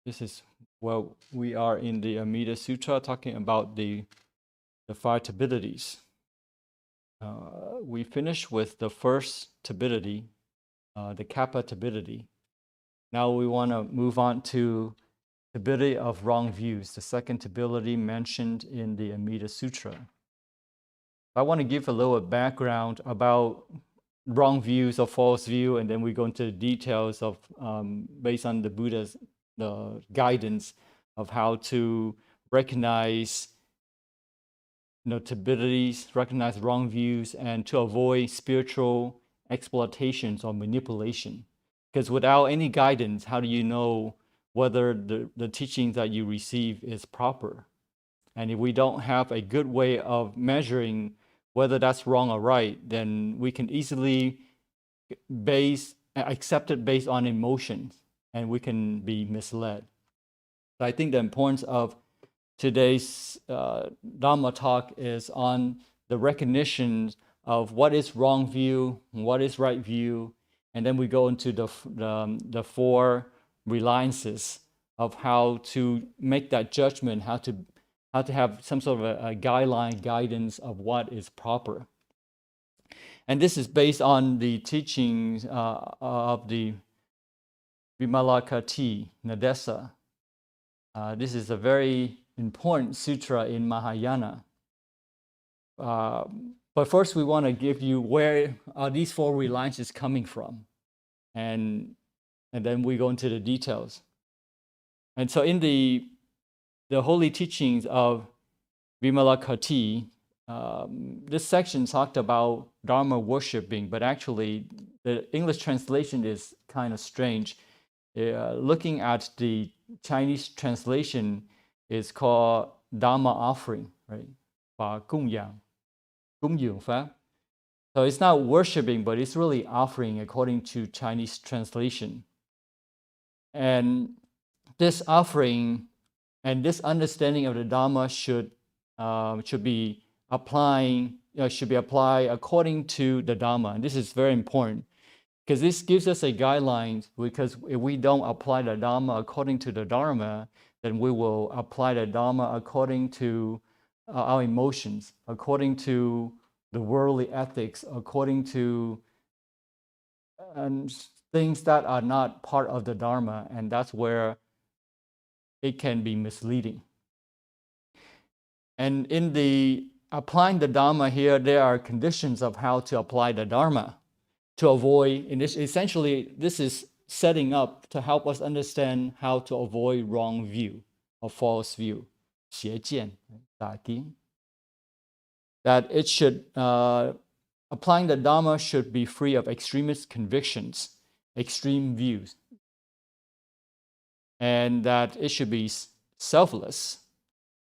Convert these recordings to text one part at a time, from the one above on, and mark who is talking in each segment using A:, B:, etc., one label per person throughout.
A: This is, well, we are in the Amida Sutra talking about the five turbidities. We finished with the first turbidity, the kappa turbidity. Now we want to move on to turbidity of wrong views, the second turbidity mentioned in the Amida Sutra. I want to give a little background about wrong views or false view, and then we go into the details of, based on the Buddha's guidance of how to recognize turbidities, recognize wrong views, and to avoid spiritual exploitations or manipulation. Because without any guidance, how do you know whether the teaching that you receive is proper? And if we don't have a good way of measuring whether that's wrong or right, then we can easily accept it based on emotions, and we can be misled. So I think the importance of today's Dharma talk is on the recognition of what is wrong view, what is right view, and then we go into the four reliances of how to make that judgment, how to have some sort of a guideline, guidance of what is proper. And this is based on the teachings of the Vimalakīrti-nirdeśa. This is a very important sutra in Mahayana. But first we want to give you where are these four reliances coming from. And then we go into the details. And so in the holy teachings of Vimalakīrti, this section talked about Dharma worshipping, but actually the English translation is kind of strange. Looking at the Chinese translation, is called Dharma offering, right? 法供养, 供养法. So it's not worshipping, but it's really offering according to Chinese translation. And this offering and this understanding of the Dharma should be applied according to the Dharma. And this is very important because this gives us a guideline, because if we don't apply the Dharma according to the Dharma, then we will apply the Dharma according to our emotions, according to the worldly ethics, according to things that are not part of the Dharma, and that's where it can be misleading. And in the applying the Dharma here, there are conditions of how to apply the Dharma to avoid, and essentially this is setting up to help us understand how to avoid wrong view or false view, 邪见, 打击. That it should, applying the Dharma should be free of extremist convictions, extreme views, and that it should be selfless,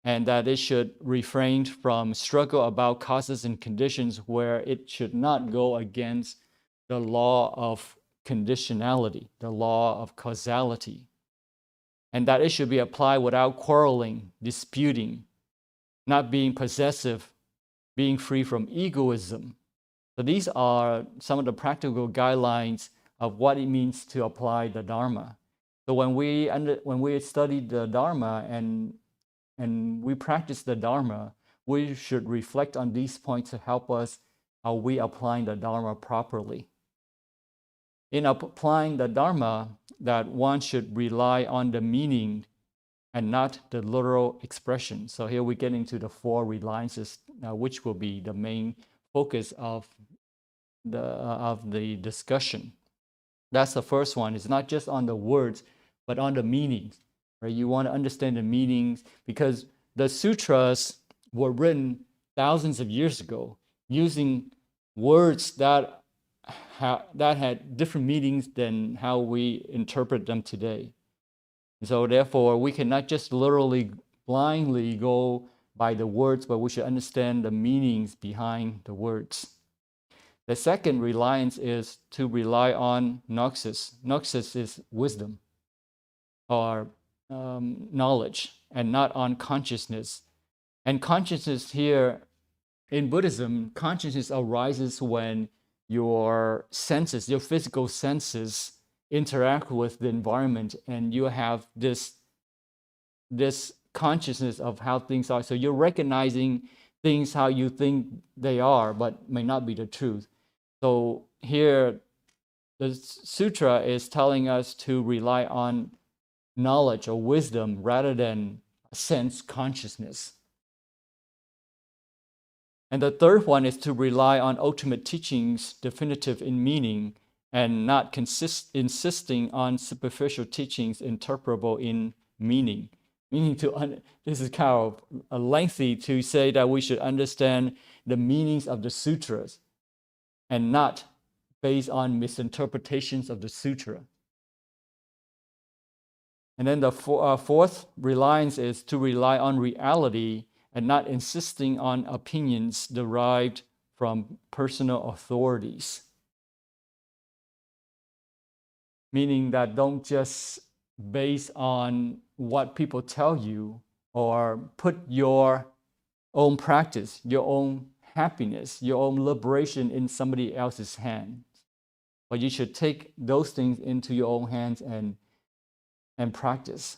A: and that it should refrain from struggle about causes and conditions where it should not go against the law of conditionality, the law of causality, and that it should be applied without quarreling, disputing, not being possessive, being free from egoism. So these are some of the practical guidelines of what it means to apply the Dharma. So when we study the Dharma and we practice the Dharma, we should reflect on these points to help us how we applying the Dharma properly. In applying the Dharma, that one should rely on the meaning and not the literal expression. So here we get into the four reliances, which will be the main focus of the discussion. That's the first one. It's not just on the words, but on the meanings. Right? You want to understand the meanings, because the sutras were written thousands of years ago using words that had different meanings than how we interpret them today. So therefore, we cannot just literally blindly go by the words, but we should understand the meanings behind the words. The second reliance is to rely on Noxus. Noxus is wisdom or knowledge, and not on consciousness. And consciousness here in Buddhism, consciousness arises when your senses, your physical senses, interact with the environment, and you have this this consciousness of how things are. So you're recognizing things how you think they are, but may not be the truth. So here, the sutra is telling us to rely on knowledge or wisdom rather than sense consciousness. And the third one is to rely on ultimate teachings, definitive in meaning, and not insisting on superficial teachings interpretable in meaning. Meaning this is kind of lengthy to say that we should understand the meanings of the sutras and not based on misinterpretations of the sutra. And then the fourth reliance is to rely on reality and not insisting on opinions derived from personal authorities. Meaning that don't just base on what people tell you or put your own practice, your own happiness, your own liberation in somebody else's hands. But you should take those things into your own hands and practice.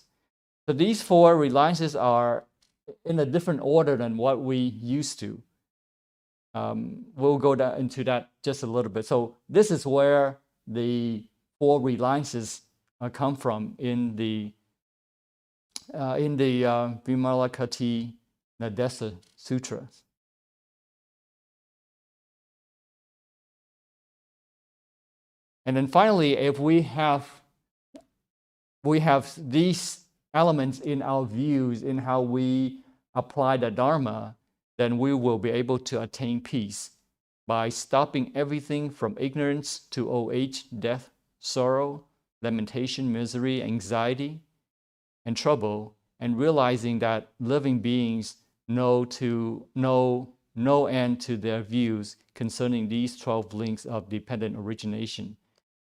A: So these four reliances are in a different order than what we used to. We'll go into that just a little bit. So this is where the four reliances come from in the Vimalakīrti-nirdeśa Sutra. And then finally, if we have these elements in our views, in how we apply the Dharma, then we will be able to attain peace by stopping everything from ignorance to old age, death, sorrow, lamentation, misery, anxiety, and trouble, and realizing that living beings know no end to their views concerning these 12 links of dependent origination.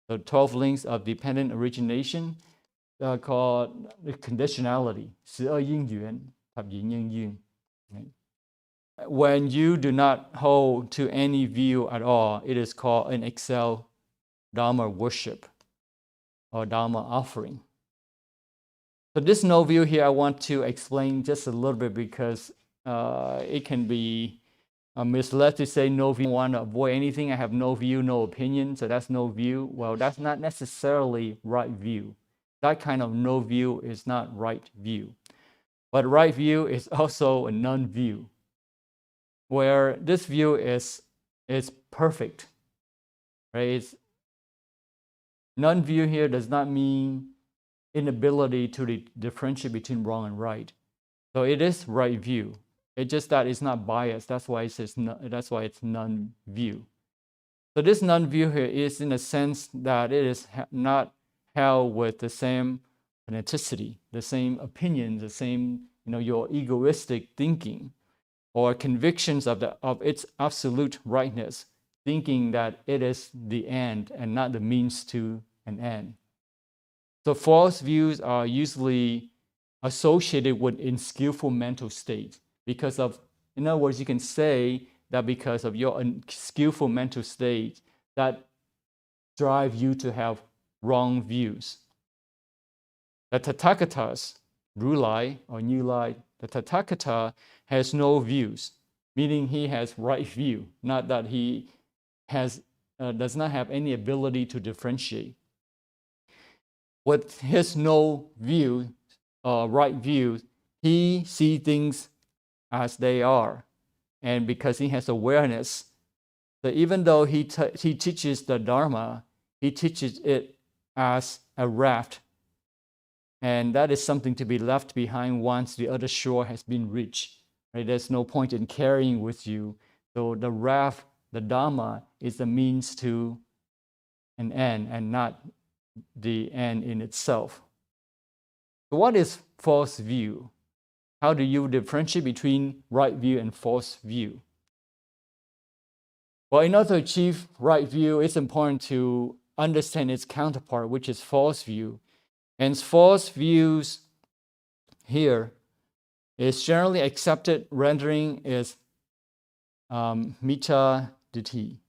A: The 12 links of dependent origination are called conditionality. 12因缘, 12因缘. When you do not hold to any view at all, it is called an excel Dharma worship or Dharma offering. So this no view here, I want to explain just a little bit because it can be misled to say no view. I want to avoid anything. I have no view, no opinion, so that's no view. Well, that's not necessarily right view. That kind of no view is not right view. But right view is also a non-view, where this view is perfect. Right? Non-view here does not mean inability to differentiate between wrong and right. So it is right view. It's just that it's not biased. That's why it's non-view. So this non-view here is in a sense that it is not held with the same fanaticity, the same opinions, the same your egoistic thinking or convictions of its absolute rightness, thinking that it is the end and not the means to an end. So false views are usually associated with unskillful mental state because of, in other words, you can say that because of your unskillful mental state that drive you to have wrong views. The Tathagatas, Rulai or New Light, the Tathagata has no views, meaning he has right view, not that he does not have any ability to differentiate. With his no view, right view, he sees things as they are. And because he has awareness, that even though he teaches the Dharma, he teaches it as a raft. And that is something to be left behind once the other shore has been reached. Right? There's no point in carrying with you. So the raft, the Dharma, is the means to an end and not the end in itself. So what is false view? How do you differentiate between right view and false view? Well, in order to achieve right view, it's important to understand its counterpart, which is false view. And false views here is generally accepted rendering is mita-ditti,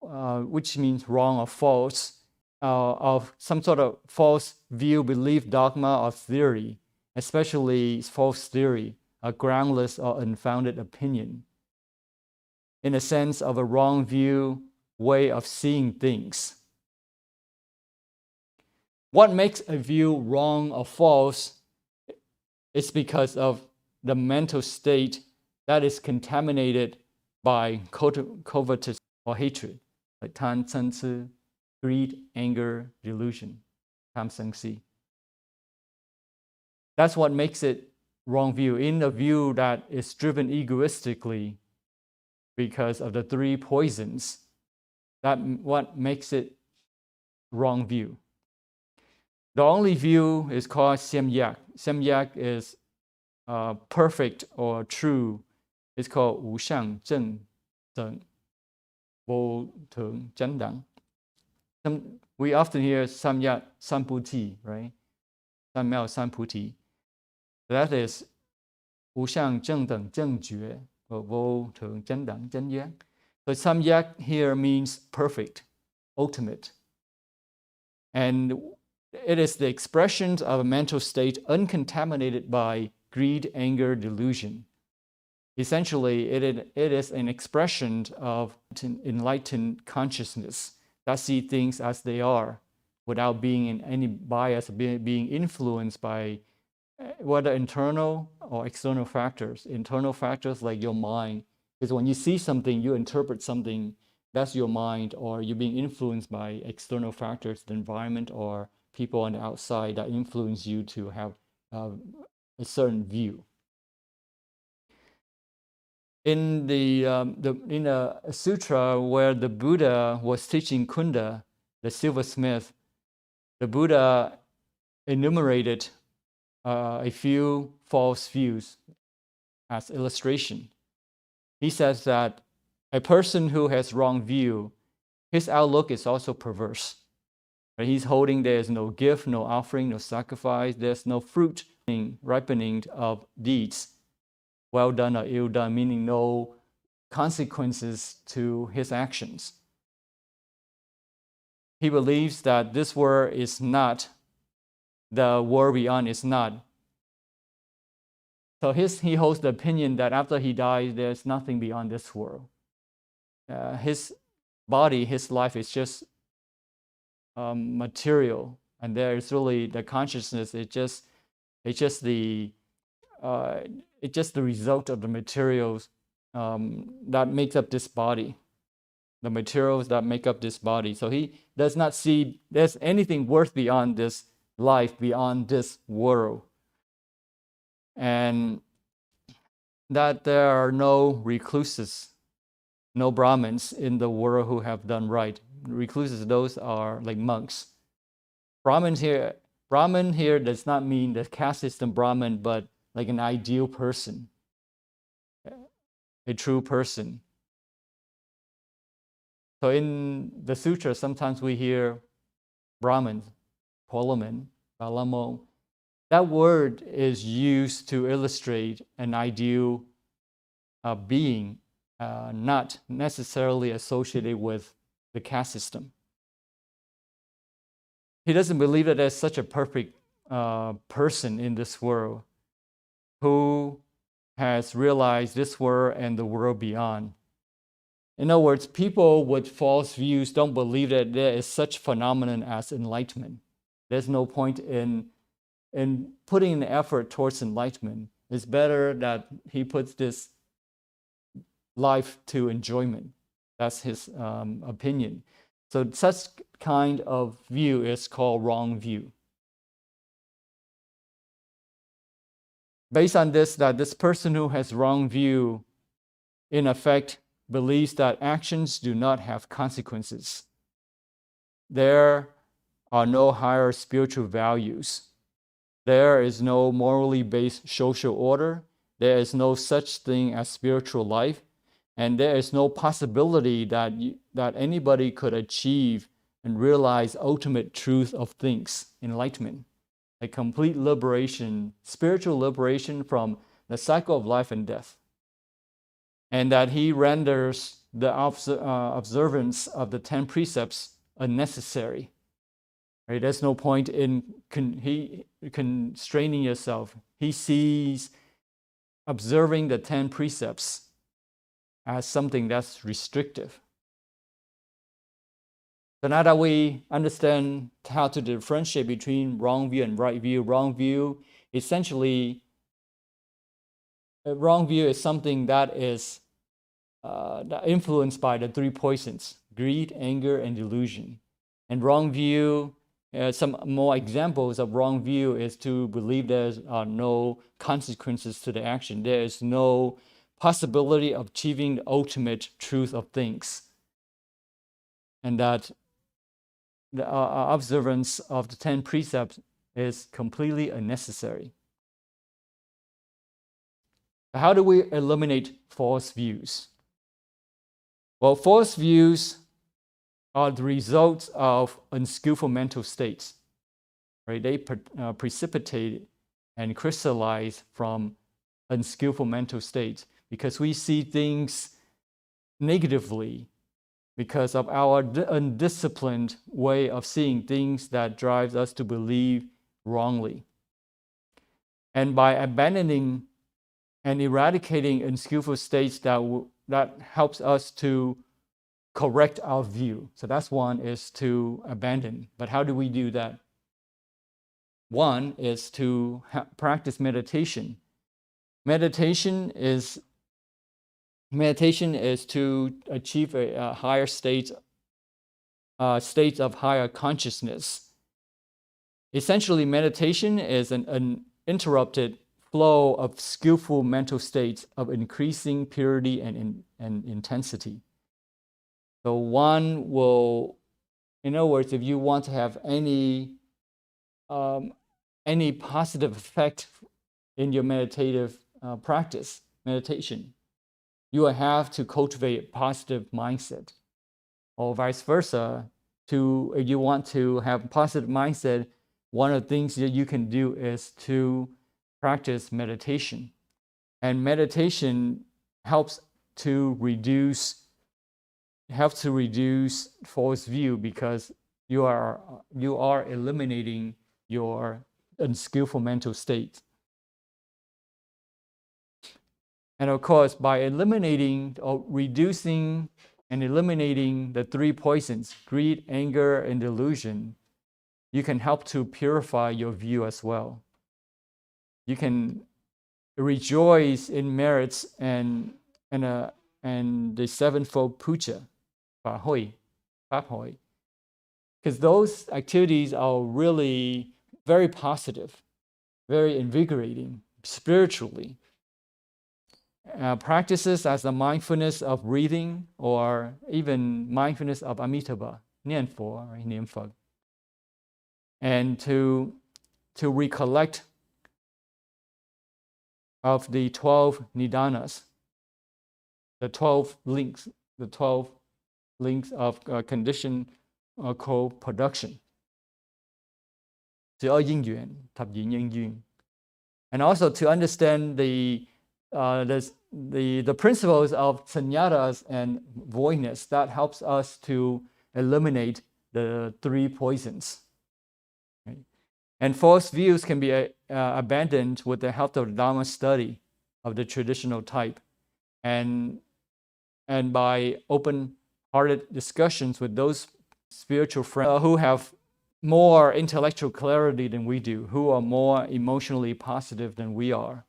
A: which means wrong or false, of some sort of false view, belief, dogma, or theory. especially false theory, a groundless or unfounded opinion, in a sense of a wrong view, way of seeing things. What makes a view wrong or false is because of the mental state that is contaminated by covetous or hatred, like 贪嗔痴, greed, anger, delusion, 贪生死. That's what makes it wrong view. In a view that is driven egoistically because of the three poisons, that's what makes it wrong view. The only view is called Samyak. Samyak is perfect or true. It's called 无相正等vô thường chánh đẳng. We often hear Samyak Samputi, right? Samyak Samputi. That is 无相正等正觉 or vô thường chánh đẳng chánh giác. So Samyak here means perfect, ultimate. And it is the expression of a mental state uncontaminated by greed, anger, delusion. Essentially, it is an expression of enlightened consciousness that see things as they are without being in any bias, being influenced by whether internal or external factors. Internal factors like your mind, because when you see something, you interpret something, that's your mind, or you're being influenced by external factors, the environment or people on the outside that influence you to have a certain view. In a sutra where the Buddha was teaching Kunda, the silversmith, the Buddha enumerated a few false views as illustration. He says that a person who has wrong view, his outlook is also perverse. He's holding there is no gift, no offering, no sacrifice, there's no fruit ripening of deeds, well done or ill done, meaning no consequences to his actions. He believes that this world is not, the world beyond is not. So he holds the opinion that after he dies, there's nothing beyond this world. His body, his life is just material, and there is really the consciousness. It's just the result of the materials that makes up this body, the materials that make up this body. So he does not see there's anything worth beyond this life, beyond this world, and that there are no recluses, no Brahmins in the world who have done right. Recluses, those are like monks. Brahmin here does not mean the caste system Brahmin, but like an ideal person, a true person. So in the sutra, sometimes we hear Brahman, Polaman, Balamo. That word is used to illustrate an ideal being, not necessarily associated with the caste system. He doesn't believe that there's such a perfect person in this world who has realized this world and the world beyond. In other words, people with false views don't believe that there is such phenomenon as enlightenment. There's no point in putting an effort towards enlightenment. It's better that he puts this life to enjoyment. That's his opinion. So such kind of view is called wrong view. Based on this, that this person who has wrong view, in effect, believes that actions do not have consequences. There are no higher spiritual values. There is no morally based social order. There is no such thing as spiritual life. And there is no possibility that anybody could achieve and realize ultimate truth of things, enlightenment, a complete liberation, spiritual liberation from the cycle of life and death. And that he renders the observance of the 10 precepts unnecessary. Right? There's no point in constraining yourself. He sees observing the 10 precepts as something that's restrictive. So now that we understand how to differentiate between wrong view and right view, wrong view essentially, wrong view is something that is influenced by the 3 poisons: greed, anger, and delusion. And wrong view, some more examples of wrong view is to believe there are no consequences to the action. There is no possibility of achieving the ultimate truth of things. And that the observance of the 10 precepts is completely unnecessary. How do we eliminate false views? Well, false views are the results of unskillful mental states. Right? They precipitate and crystallize from unskillful mental states because we see things negatively because of our undisciplined way of seeing things that drives us to believe wrongly. And by abandoning and eradicating unskillful states, that helps us to correct our view. So that's one, is to abandon. But how do we do that? One is to practice meditation. Meditation is to achieve a higher states of higher consciousness. Essentially, meditation is an uninterrupted flow of skillful mental states of increasing purity and intensity. So one will, in other words, if you want to have any positive effect in your meditative meditation, you will have to cultivate a positive mindset. Or vice versa, if you want to have a positive mindset, one of the things that you can do is to practice meditation. And meditation helps to reduce false view because you are eliminating your unskillful mental state. And of course, by eliminating or reducing and eliminating the 3 poisons, greed, anger, and delusion, you can help to purify your view as well. You can rejoice in merits and the sevenfold puja, pháp hội, because those activities are really very positive, very invigorating spiritually. Practices as the mindfulness of breathing or even mindfulness of Amitabha, 念佛, right? 念佛. And to recollect of the 12 nidanas, the 12 links of condition co-production. 12因缘, 十二因緣. And also to understand the principles of sanyatas and voidness, that helps us to eliminate the 3 poisons. Right? And false views can be abandoned with the help of Dharma study of the traditional type, and by open-hearted discussions with those spiritual friends who have more intellectual clarity than we do, who are more emotionally positive than we are,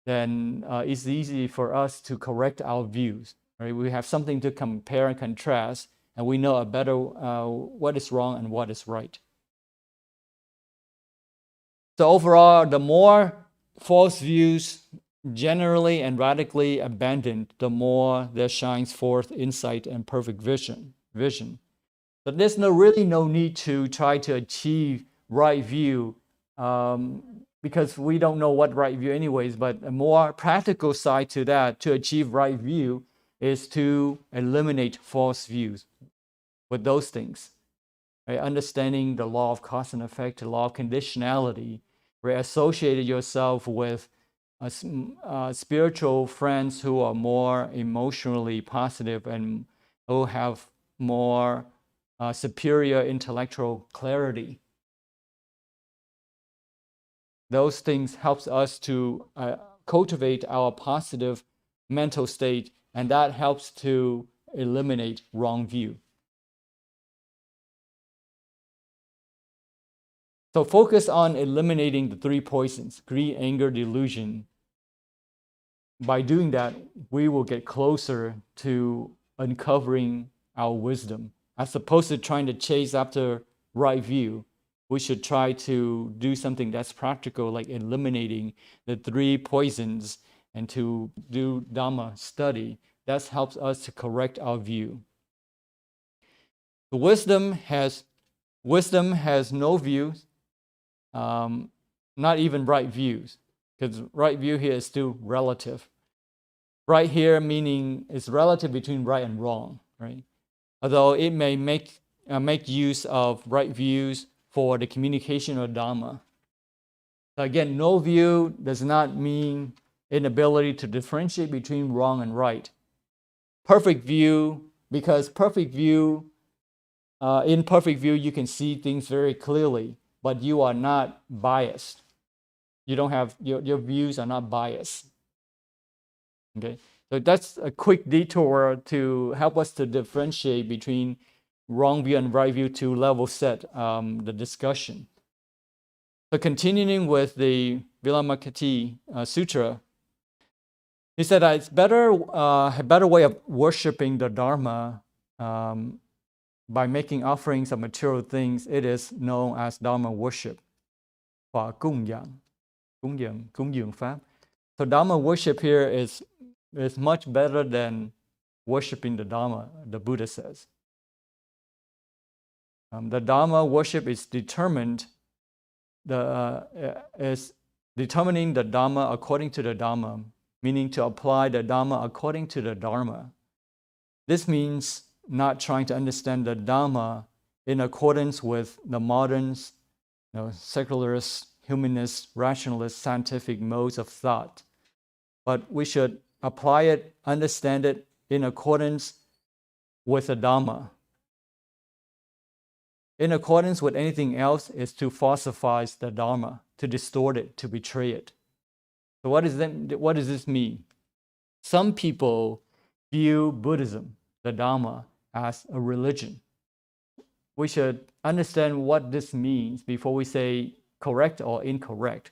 A: then it's easy for us to correct our views. Right? We have something to compare and contrast, and we know better what is wrong and what is right. So overall, the more false views generally and radically abandoned, the more there shines forth insight and perfect vision. But there's really no need to try to achieve right view, because we don't know what right view anyways. But a more practical side to that, to achieve right view, is to eliminate false views with those things. Right? Understanding the law of cause and effect, the law of conditionality, right? Associated yourself with spiritual friends who are more emotionally positive and who have more superior intellectual clarity. Those things helps us to cultivate our positive mental state, and that helps to eliminate wrong view. So focus on eliminating the three poisons, greed, anger, delusion. By doing that, we will get closer to uncovering our wisdom. As opposed to trying to chase after right view, we should try to do something that's practical, like eliminating the three poisons, and to do Dharma study. That helps us to correct our view. The wisdom has no views, not even right views, because right view here is still relative. Right here meaning it's relative between right and wrong, right? Although it may make use of right views for the communication of Dharma. So again, no view does not mean inability to differentiate between wrong and right. Perfect view, because perfect view, in perfect view you can see things very clearly, but you are not biased. You don't have, your views are not biased. Okay, so that's a quick detour to help us to differentiate between wrong view and right view to level set the discussion. So continuing with the Vimalakīrti-nirdeśa Sutra, he said that it's a better way of worshiping the Dharma by making offerings of material things. It is known as Dharma worship. Cúng dường pháp. So Dharma worship here is much better than worshiping the Dharma, the Buddha says. The Dharma worship is determining the Dharma according to the Dharma, meaning to apply the Dharma according to the Dharma. This means not trying to understand the Dharma in accordance with the modern, secularist, humanist, rationalist, scientific modes of thought, but we should apply it, understand it in accordance with the Dharma. In accordance with anything else is to falsify the Dharma, to distort it, to betray it. So what does this mean? Some people view Buddhism, the Dharma, as a religion. We should understand what this means before we say correct or incorrect.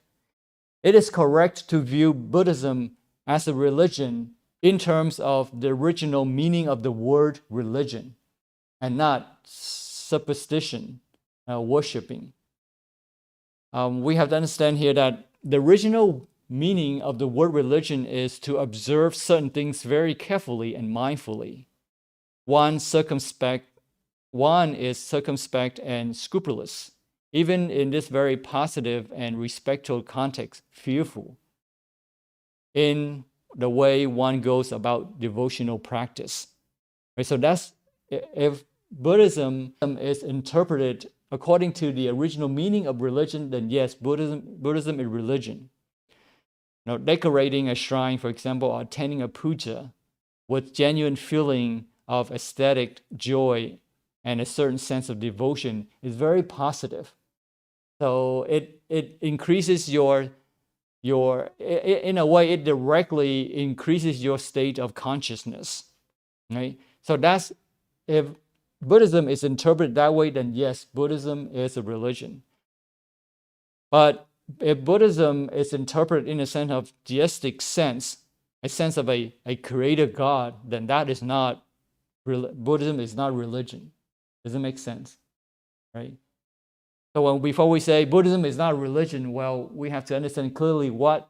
A: It is correct to view Buddhism as a religion in terms of the original meaning of the word religion, and not superstition, worshipping. We have to understand here that the original meaning of the word religion is to observe certain things very carefully and mindfully. One is circumspect and scrupulous, even in this very positive and respectful context, fearful in the way one goes about devotional practice. Right? So that's, if Buddhism is interpreted according to the original meaning of religion, then yes, Buddhism is religion. Decorating a shrine, for example, or attending a puja with genuine feeling of aesthetic joy and a certain sense of devotion is very positive. So it increases your in a way, it directly increases your state of consciousness. Right? So that's, if Buddhism is interpreted that way, then yes, Buddhism is a religion. But if Buddhism is interpreted in a sense of deistic sense, a sense of a creator God, then that is not, Buddhism is not religion. Does it make sense? Right? So before we say Buddhism is not religion, well, we have to understand clearly what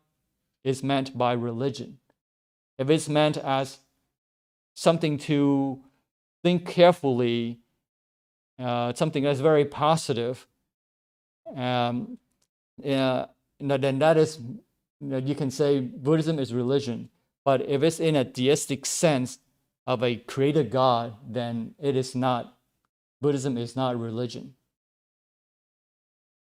A: is meant by religion. If it's meant as something to think carefully, something that's very positive, then that is, you can say Buddhism is religion. But if it's in a deistic sense of a creator God, then it is not, Buddhism is not religion.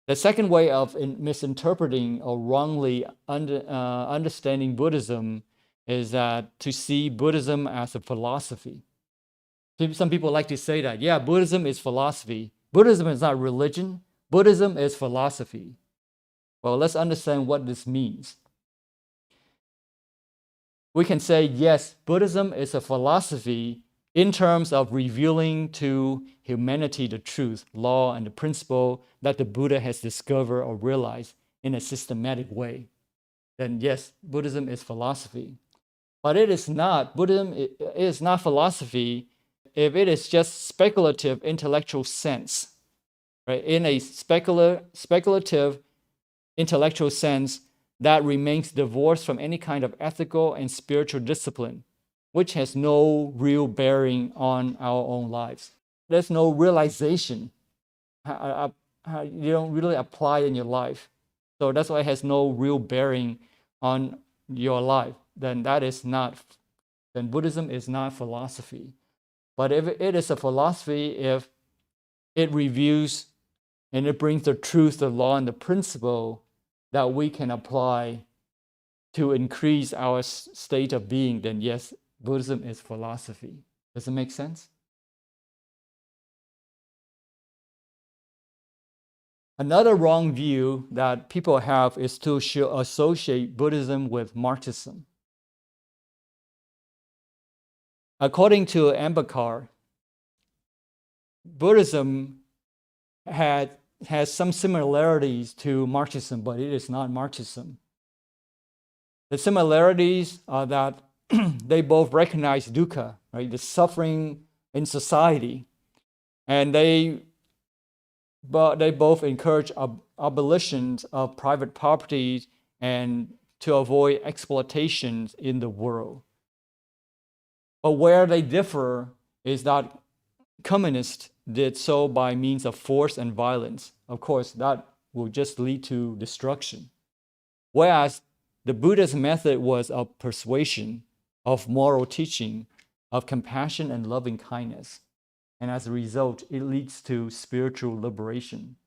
A: The second way of misinterpreting or wrongly understanding Buddhism is that to see Buddhism as a philosophy. Some people like to say that, yeah, Buddhism is philosophy. Buddhism is not religion. Buddhism is philosophy. Well, let's understand what this means. We can say, yes, Buddhism is a philosophy in terms of revealing to humanity the truth, law, and the principle that the Buddha has discovered or realized in a systematic way. Then yes, Buddhism is philosophy. But it is not. Buddhism is not philosophy if it is just speculative intellectual sense. Right? In a speculative intellectual sense that remains divorced from any kind of ethical and spiritual discipline, which has no real bearing on our own lives. There's no realization. You don't really apply in your life. So that's why it has no real bearing on your life. Then Buddhism is not philosophy. But if it is a philosophy, if it reviews and it brings the truth, the law, and the principle that we can apply to increase our state of being, then yes, Buddhism is philosophy. Does it make sense? Another wrong view that people have is to associate Buddhism with Marxism. According to Ambedkar, Buddhism has some similarities to Marxism, but it is not Marxism. The similarities are that they both recognize dukkha, right, the suffering in society, and they both encourage abolitions of private property and to avoid exploitations in the world. But where they differ is that communists did so by means of force and violence. Of course, that will just lead to destruction. Whereas the Buddha's method was of persuasion, of moral teaching, of compassion and loving kindness. And as a result, it leads to spiritual liberation.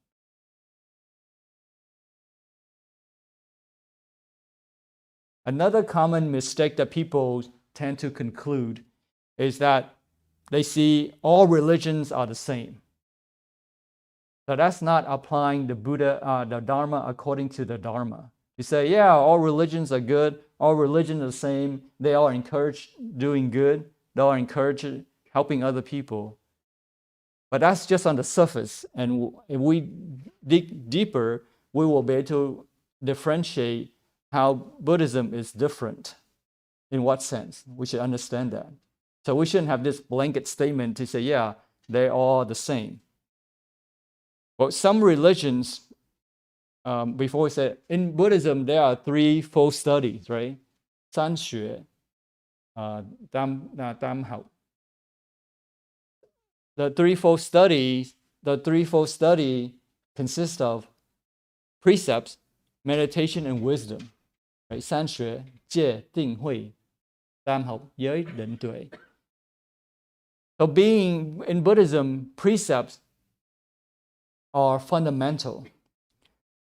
A: Another common mistake that people tend to conclude is that they see all religions are the same. So that's not applying the Dharma according to the Dharma. You say, yeah, all religions are good, all religions are the same, they all encourage doing good, they all encourage helping other people. But that's just on the surface, and if we dig deeper, we will be able to differentiate how Buddhism is different. In what sense? We should understand that. So we shouldn't have this blanket statement to say, yeah, they're all the same. But some religions, before we say, in Buddhism, there are threefold studies, right? 三学, Tam Hao. The threefold study consists of precepts, meditation, and wisdom. Right? 三学, 戒, 定, 慧, Tam Hao, giới, định, tuệ. So being in Buddhism, precepts are fundamental.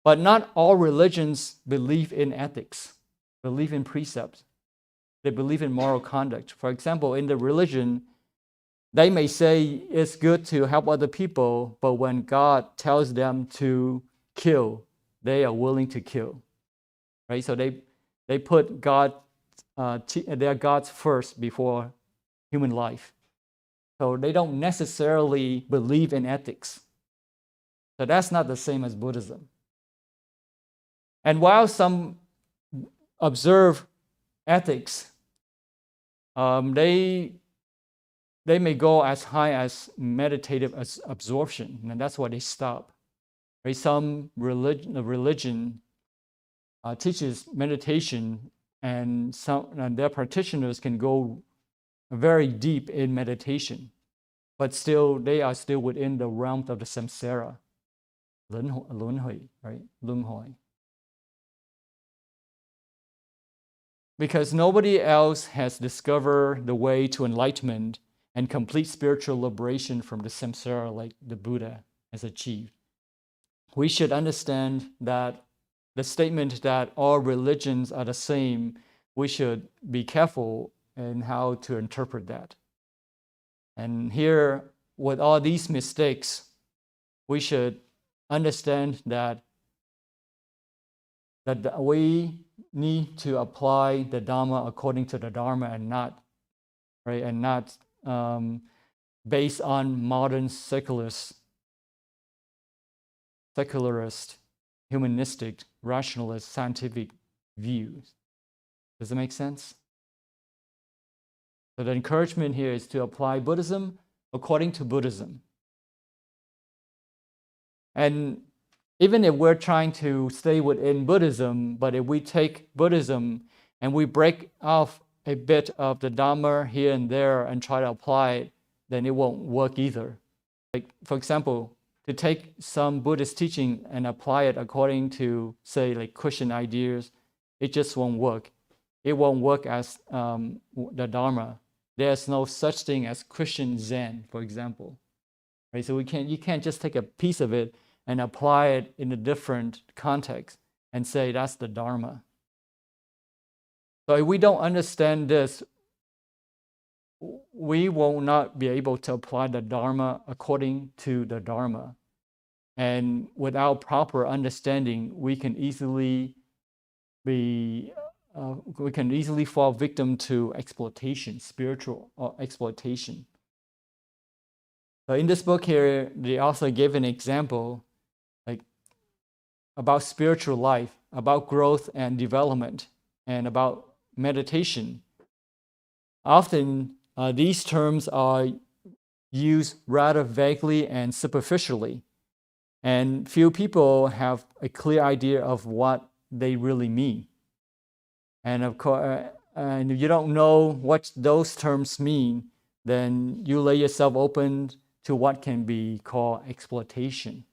A: But not all religions believe in ethics, believe in precepts. They believe in moral conduct. For example, in the religion, they may say it's good to help other people, but when God tells them to kill, they are willing to kill. Right? So they put their gods first before human life. So they don't necessarily believe in ethics. So that's not the same as Buddhism. And while some observe ethics, they may go as high as meditative absorption, and that's why they stop. Right? Some religion teaches meditation, and their practitioners can go very deep in meditation, but still they are still within the realm of the samsara, 轮回, right? 轮回. Because nobody else has discovered the way to enlightenment and complete spiritual liberation from the samsara like the Buddha has achieved. We should understand that the statement that all religions are the same, we should be careful in how to interpret that. And here, with all these mistakes, we should understand that we need to apply the Dharma according to the Dharma and not, right, and not based on modern secularist, humanistic, rationalist, scientific views. Does it make sense? So the encouragement here is to apply Buddhism according to Buddhism. And even if we're trying to stay within Buddhism, but if we take Buddhism and we break off a bit of the Dharma here and there and try to apply it, then it won't work either. Like, for example, to take some Buddhist teaching and apply it according to, say, like Christian ideas, it just won't work. It won't work as the Dharma. There's no such thing as Christian Zen, for example. Right? So you can't just take a piece of it and apply it in a different context and say that's the Dharma. So if we don't understand this, we will not be able to apply the Dharma according to the Dharma. And without proper understanding, we can easily fall victim to exploitation, spiritual exploitation. So in this book here, the author gave an example like about spiritual life, about growth and development, and about meditation. Often these terms are used rather vaguely and superficially, and few people have a clear idea of what they really mean. And of course, and if you don't know what those terms mean, then you lay yourself open to what can be called exploitation.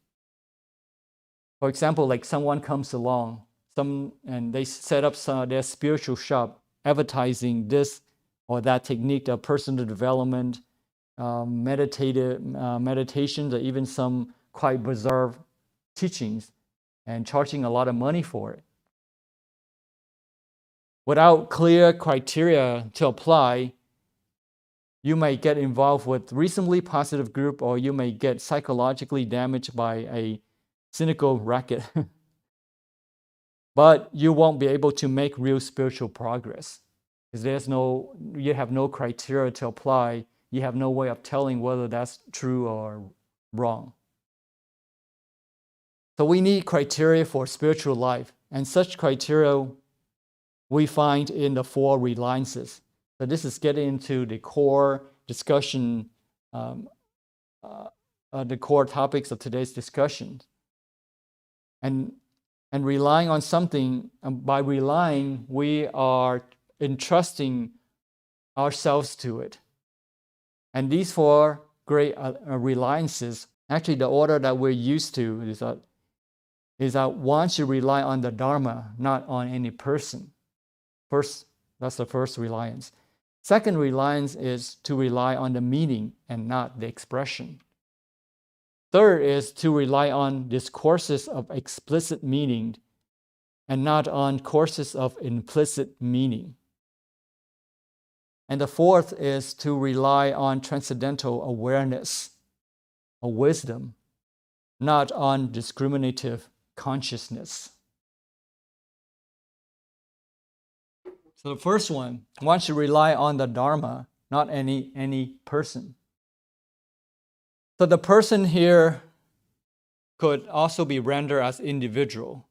A: For example, like someone comes along, and they set up their spiritual shop, advertising this or that technique of personal development, meditations, or even some quite bizarre teachings, and charging a lot of money for it. Without clear criteria to apply, you may get involved with reasonably positive group, or you may get psychologically damaged by a cynical racket. But you won't be able to make real spiritual progress because you have no criteria to apply. You have no way of telling whether that's true or wrong. So we need criteria for spiritual life, and such criteria we find in the 4 reliances. So this is getting into the core discussion, the core topics of today's discussion. And relying on something, by relying, we are entrusting ourselves to it. And these 4 great reliances, actually the order that we're used to is that one should rely on the Dharma, not on any person. First, that's the first reliance. Second reliance is to rely on the meaning and not the expression. Third is to rely on discourses of explicit meaning and not on courses of implicit meaning. And the fourth is to rely on transcendental awareness or wisdom, not on discriminative consciousness. So the first one should rely on the Dharma, not any person. So the person here could also be rendered as individual.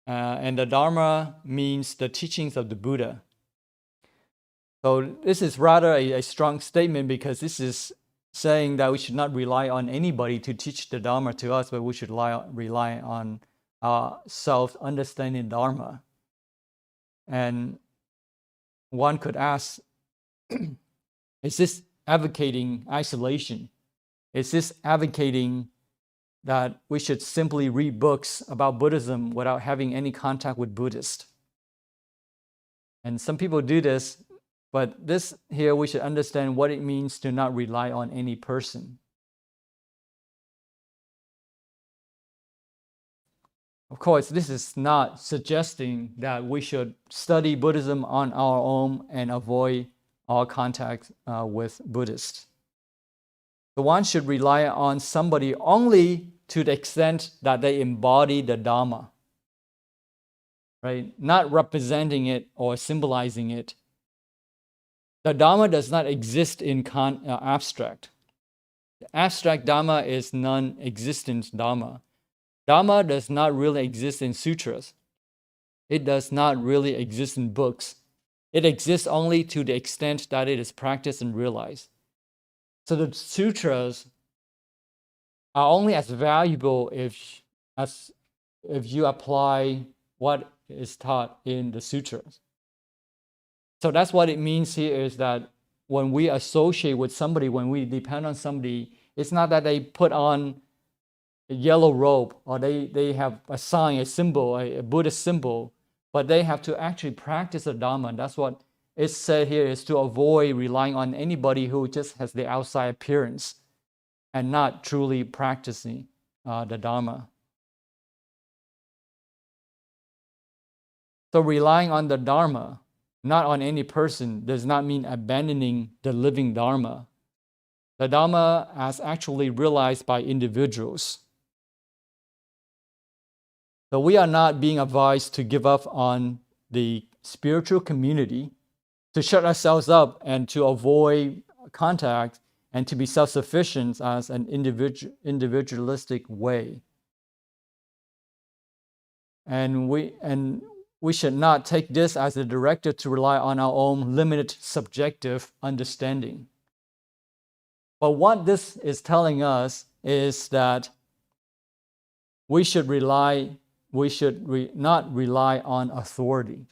A: And the Dharma means the teachings of the Buddha. So this is rather a strong statement, because this is saying that we should not rely on anybody to teach the Dharma to us, but we should rely on ourselves understanding Dharma. And one could ask, is this advocating isolation? Is this advocating that we should simply read books about Buddhism without having any contact with Buddhists? And some people do this, but this here we should understand what it means to not rely on any person. Of course, this is not suggesting that we should study Buddhism on our own and avoid all contact with Buddhists. So one should rely on somebody only to the extent that they embody the Dharma, right? Not representing it or symbolizing it. The Dharma does not exist in abstract. The abstract Dharma is non-existent Dharma. Dharma does not really exist in sutras. It does not really exist in books. It exists only to the extent that it is practiced and realized. So the sutras are only as valuable if you apply what is taught in the sutras. So that's what it means here, is that when we associate with somebody, when we depend on somebody, it's not that they put on a yellow robe or they have a sign, a symbol, a Buddhist symbol, but they have to actually practice the Dharma. That's what it's said here, is to avoid relying on anybody who just has the outside appearance and not truly practicing the Dharma. So relying on the Dharma, not on any person, does not mean abandoning the living Dharma. The Dharma as actually realized by individuals. So we are not being advised to give up on the spiritual community, to shut ourselves up and to avoid contact and to be self-sufficient as an individualistic way. And we should not take this as a directive to rely on our own limited subjective understanding. But what this is telling us is that we should not rely on authority.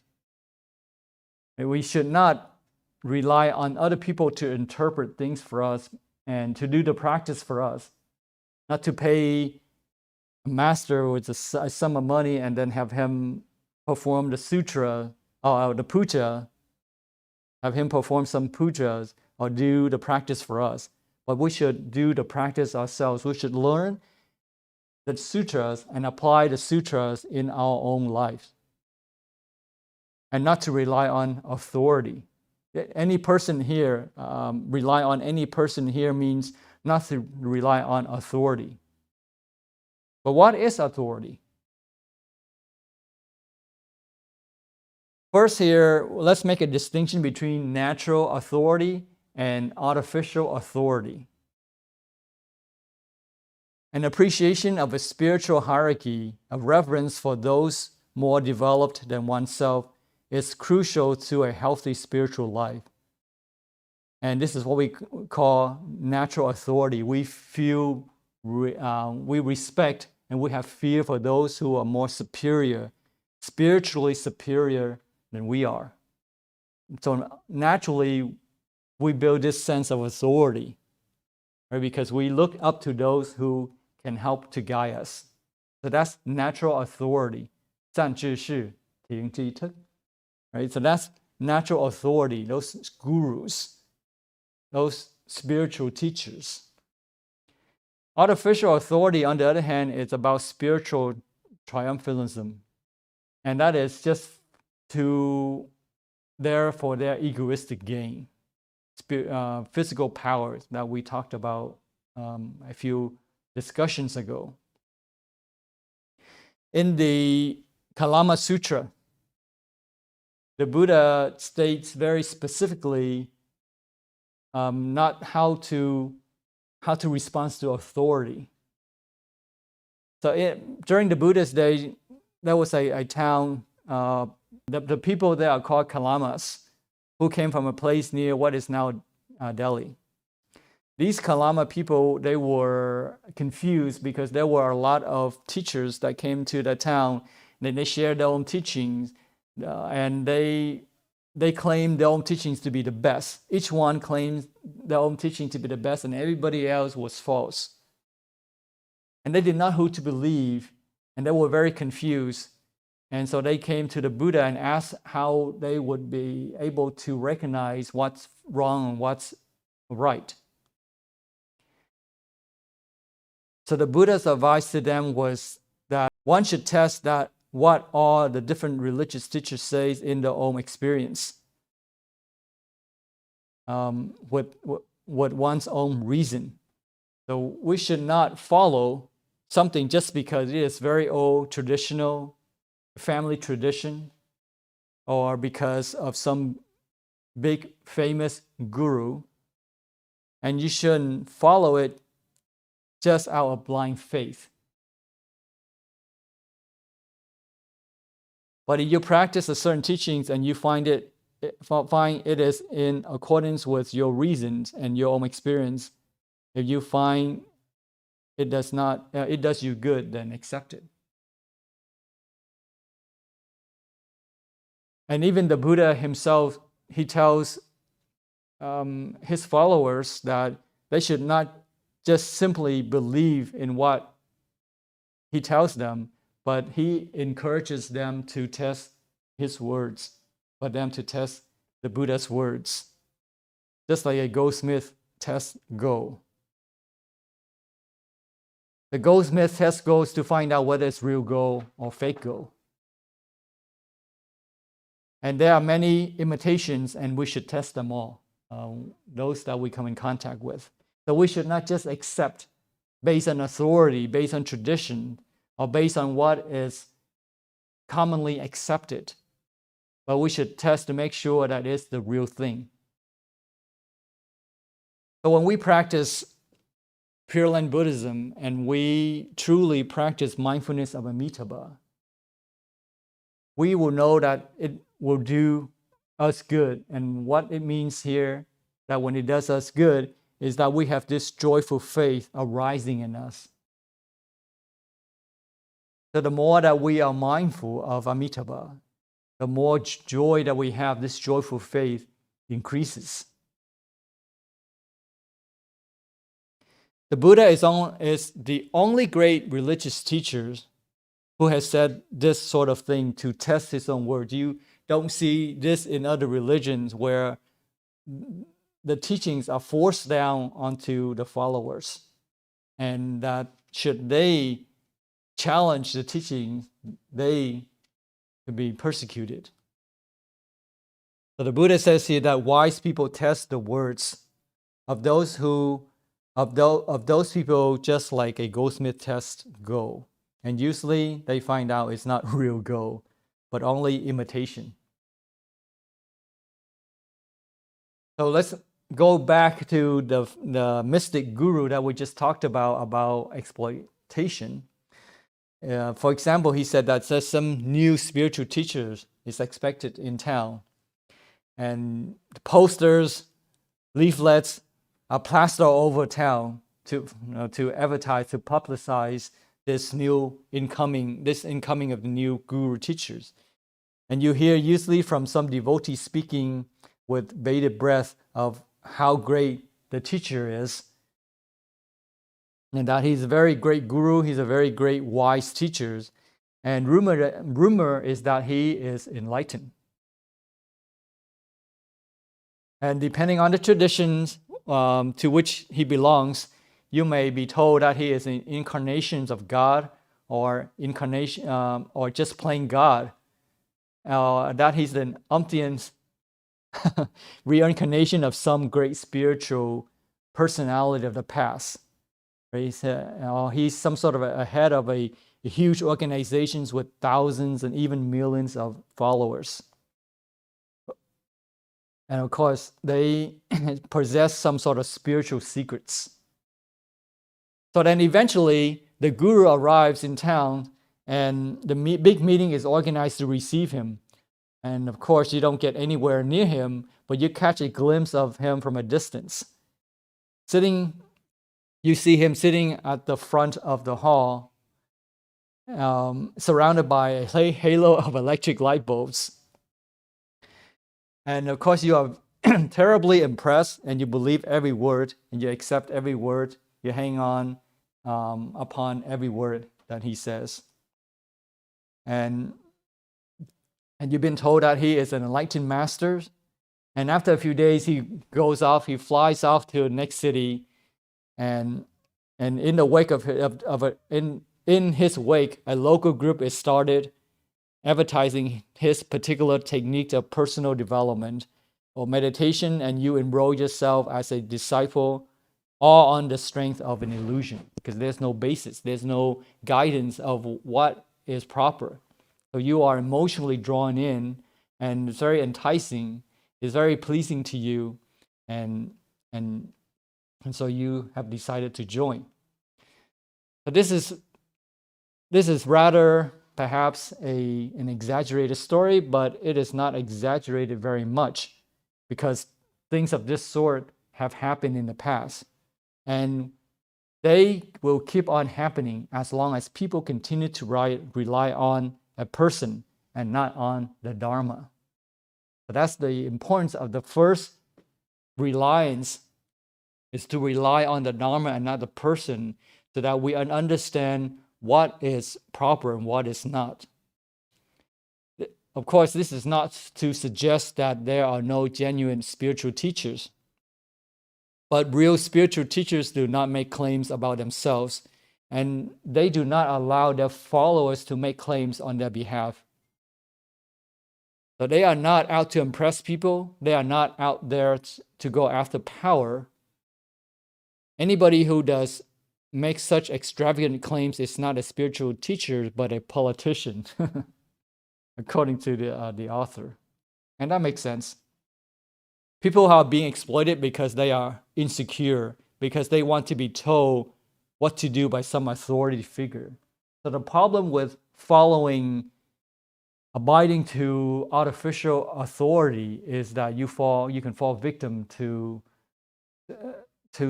A: We should not rely on other people to interpret things for us and to do the practice for us. Not to pay a master with a sum of money and then have him perform the sutra or the puja, have him perform some pujas or do the practice for us. But we should do the practice ourselves. We should learn the sutras and apply the sutras in our own lives. And not to rely on authority. Any person here, rely on any person here means not to rely on authority. But what is authority? First here, let's make a distinction between natural authority and artificial authority. An appreciation of a spiritual hierarchy, a reverence for those more developed than oneself, is crucial to a healthy spiritual life. And this is what we call natural authority. We feel, we respect and we have fear for those who are more superior, spiritually superior than we are. So naturally, we build this sense of authority, right? Because we look up to those who can help to guide us. So that's natural authority. 善知识,停机thức. Right? So that's natural authority, those gurus, those spiritual teachers. Artificial authority, on the other hand, is about spiritual triumphalism. And that is just there for their egoistic gain. Physical powers that we talked about a few discussions ago. In the Kalama Sutra, the Buddha states very specifically not how to respond to authority. So during the Buddha's day, there was a town, the people there are called Kalamas, who came from a place near what is now Delhi. These Kalama people, they were confused because there were a lot of teachers that came to the town, and they shared their own teachings, and they claimed their own teachings to be the best. Each one claimed their own teaching to be the best, and everybody else was false. And they did not know who to believe, and they were very confused. And so they came to the Buddha and asked how they would be able to recognize what's wrong and what's right. So the Buddha's advice to them was that one should test that what all the different religious teachers say in their own experience, with one's own reason. So we should not follow something just because it is very old, traditional, family tradition, or because of some big famous guru. And you shouldn't follow it just out of blind faith. But if you practice a certain teachings and you find it is in accordance with your reasons and your own experience, if you find it does you good, then accept it. And even the Buddha himself, he tells his followers that they should not just simply believe in what he tells them, but he encourages them to test his words, for them to test the Buddha's words, just like a goldsmith tests gold. The goldsmith tests gold to find out whether it's real gold or fake gold. And there are many imitations, and we should test them all, those that we come in contact with. So we should not just accept based on authority, based on tradition, or based on what is commonly accepted, but we should test to make sure that it's the real thing. So when we practice Pure Land Buddhism and we truly practice mindfulness of Amitabha, we will know that it will do us good. And what it means here, that when it does us good, is that we have this joyful faith arising in us. So the more that we are mindful of Amitabha, the more joy that we have, this joyful faith increases. The Buddha is the only great religious teacher who has said this sort of thing to test his own words. You don't see this in other religions where the teachings are forced down onto the followers, and that should they challenge the teachings, they could be persecuted. So the Buddha says here that wise people test the words of those people just like a goldsmith tests gold. And usually they find out it's not real gold, but only imitation. So let's go back to the mystic guru that we just talked about exploitation. For example, he said that there's some new spiritual teachers is expected in town. And posters, leaflets are plastered all over town to advertise, to publicize this incoming of the new guru teachers. And you hear usually from some devotee speaking with bated breath of how great the teacher is, and that he's a very great guru, he's a very great wise teacher, and rumor is that he is enlightened. And depending on the traditions to which he belongs, you may be told that he is an incarnation of God, or incarnation, or just plain God, that he's an umpteenth reincarnation of some great spiritual personality of the past. He's some sort of a head of a huge organizations with thousands and even millions of followers. And of course, they possess some sort of spiritual secrets. So then eventually, the guru arrives in town, and the big meeting is organized to receive him. And of course, you don't get anywhere near him, but you catch a glimpse of him from a distance. You see him sitting at the front of the hall, surrounded by a halo of electric light bulbs. And of course, you are terribly impressed, and you believe every word, and you accept every word. You hang on upon every word that he says. And you've been told that he is an enlightened master. And after a few days, he flies off to the next city. And in the wake in his wake, a local group is started advertising his particular technique of personal development or meditation, and you enroll yourself as a disciple all on the strength of an illusion, because there's no basis, there's no guidance of what is proper. So you are emotionally drawn in, and it's very enticing, it's very pleasing to you, and so you have decided to join. But this is rather perhaps an exaggerated story, but it is not exaggerated very much, because things of this sort have happened in the past. And they will keep on happening as long as people continue to rely on a person and not on the Dharma. But that's the importance of the first reliance, is to rely on the Dharma and not the person, so that we understand what is proper and what is not. Of course, this is not to suggest that there are no genuine spiritual teachers. But real spiritual teachers do not make claims about themselves, and they do not allow their followers to make claims on their behalf. So they are not out to impress people. They are not out there to go after power. Anybody who does make such extravagant claims is not a spiritual teacher, but a politician, according to the author. And that makes sense. People are being exploited because they are insecure, because they want to be told what to do by some authority figure. So the problem with abiding to artificial authority is that you can fall victim to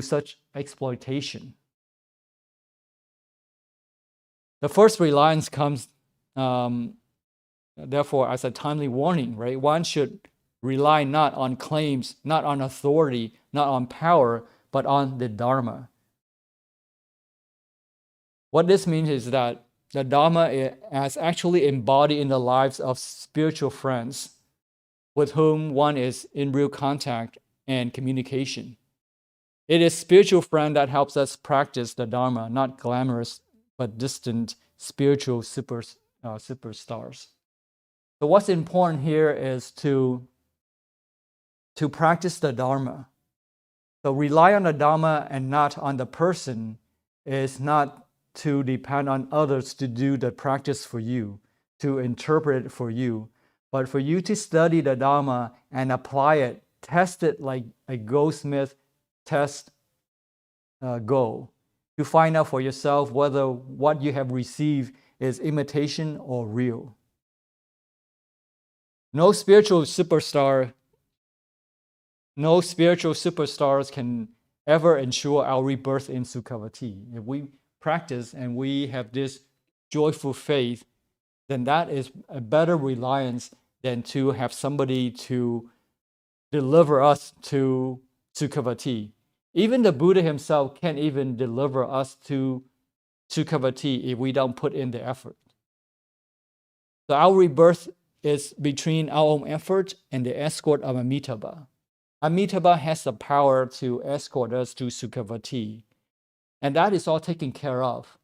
A: such exploitation. The first reliance comes, therefore, as a timely warning, right? One should rely not on claims, not on authority, not on power, but on the Dharma. What this means is that the Dharma is actually embodied in the lives of spiritual friends with whom one is in real contact and communication. It is spiritual friend that helps us practice the Dharma, not glamorous but distant spiritual superstars. So what's important here is to practice the Dharma. So rely on the Dharma and not on the person is not to depend on others to do the practice for you, to interpret it for you, but for you to study the Dharma and apply it, test it like a goldsmith test gold, to find out for yourself whether what you have received is imitation or real. No spiritual superstars can ever ensure our rebirth in Sukhavati. If we practice and we have this joyful faith, then that is a better reliance than to have somebody to deliver us to Sukhavati. Even the Buddha himself can't even deliver us to Sukhavati if we don't put in the effort. So our rebirth is between our own effort and the escort of Amitabha. Amitabha has the power to escort us to Sukhavati, and that is all taken care of.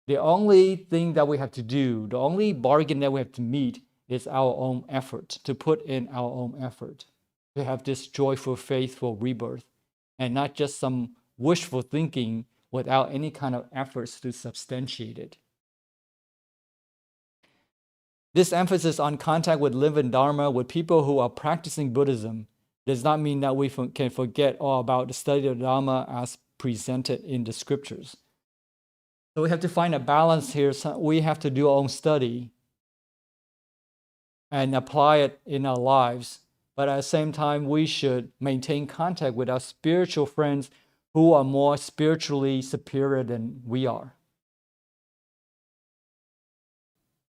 A: The only thing that we have to do, the only bargain that we have to meet is our own effort, to put in our own effort, to have this joyful, faithful rebirth, and not just some wishful thinking without any kind of efforts to substantiate it. This emphasis on contact with living Dharma, with people who are practicing Buddhism, does not mean that we can forget all about the study of Dharma as presented in the scriptures. So we have to find a balance here. So we have to do our own study and apply it in our lives. But at the same time, we should maintain contact with our spiritual friends who are more spiritually superior than we are.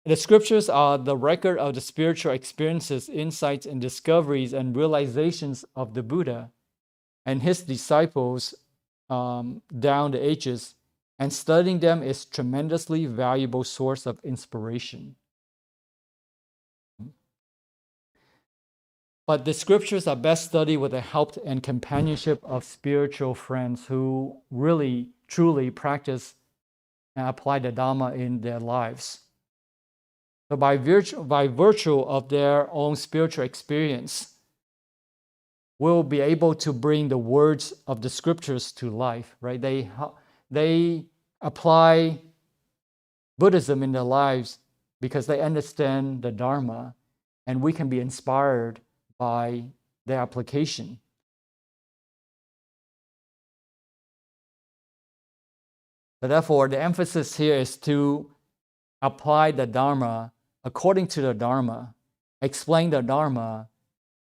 A: The scriptures are the record of the spiritual experiences, insights, and discoveries and realizations of the Buddha and his disciples down the ages, and studying them is a tremendously valuable source of inspiration. But the scriptures are best studied with the help and companionship of spiritual friends who really, truly practice and apply the Dharma in their lives. So by virtue of their own spiritual experience, will be able to bring the words of the scriptures to life, right? They apply Buddhism in their lives because they understand the Dharma, and we can be inspired by their application. So therefore, the emphasis here is to apply the Dharma according to the Dharma, explain the Dharma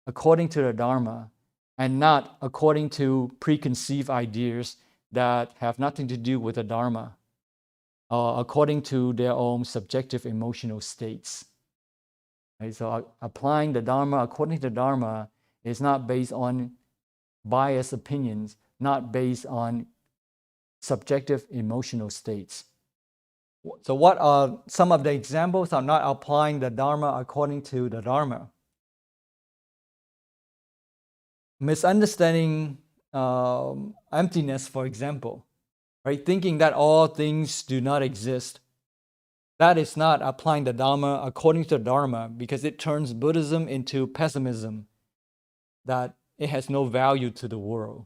A: according to the Dharma, and not according to preconceived ideas that have nothing to do with the Dharma, according to their own subjective emotional states. Right? So applying the Dharma according to the Dharma is not based on biased opinions, not based on subjective emotional states. So what are some of the examples of not applying the Dharma according to the Dharma? Misunderstanding emptiness, for example, right? Thinking that all things do not exist. That is not applying the Dharma according to the Dharma, because it turns Buddhism into pessimism, that it has no value to the world.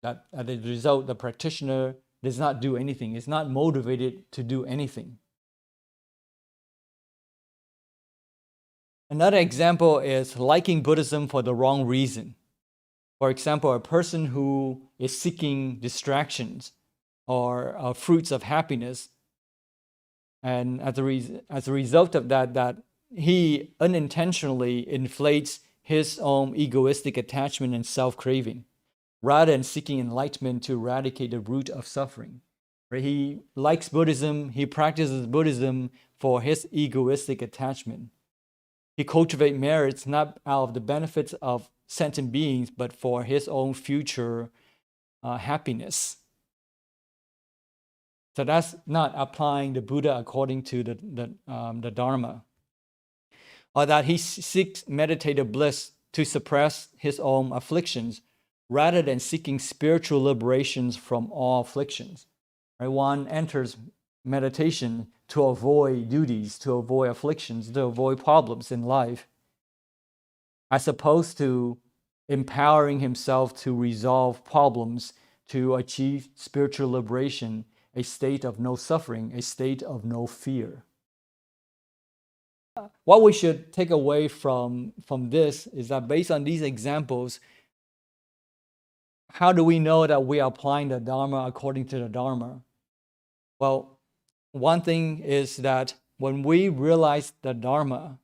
A: That as a result, the practitioner does not do anything, is not motivated to do anything. Another example is liking Buddhism for the wrong reason. For example, a person who is seeking distractions or fruits of happiness, and as a result of that he unintentionally inflates his own egoistic attachment and self-craving, rather than seeking enlightenment to eradicate the root of suffering. Right? He likes Buddhism, he practices Buddhism for his egoistic attachment. He cultivates merits not out of the benefits of sentient beings, but for his own future happiness. So that's not applying the Buddha according to the Dharma. Or that he seeks meditative bliss to suppress his own afflictions, rather than seeking spiritual liberations from all afflictions. Right? One enters meditation to avoid duties, to avoid afflictions, to avoid problems in life, as opposed to empowering himself to resolve problems, to achieve spiritual liberation, a state of no suffering, a state of no fear. What we should take away from this is that based on these examples, how do we know that we are applying the Dharma according to the Dharma? Well, one thing is that when we realize the Dharma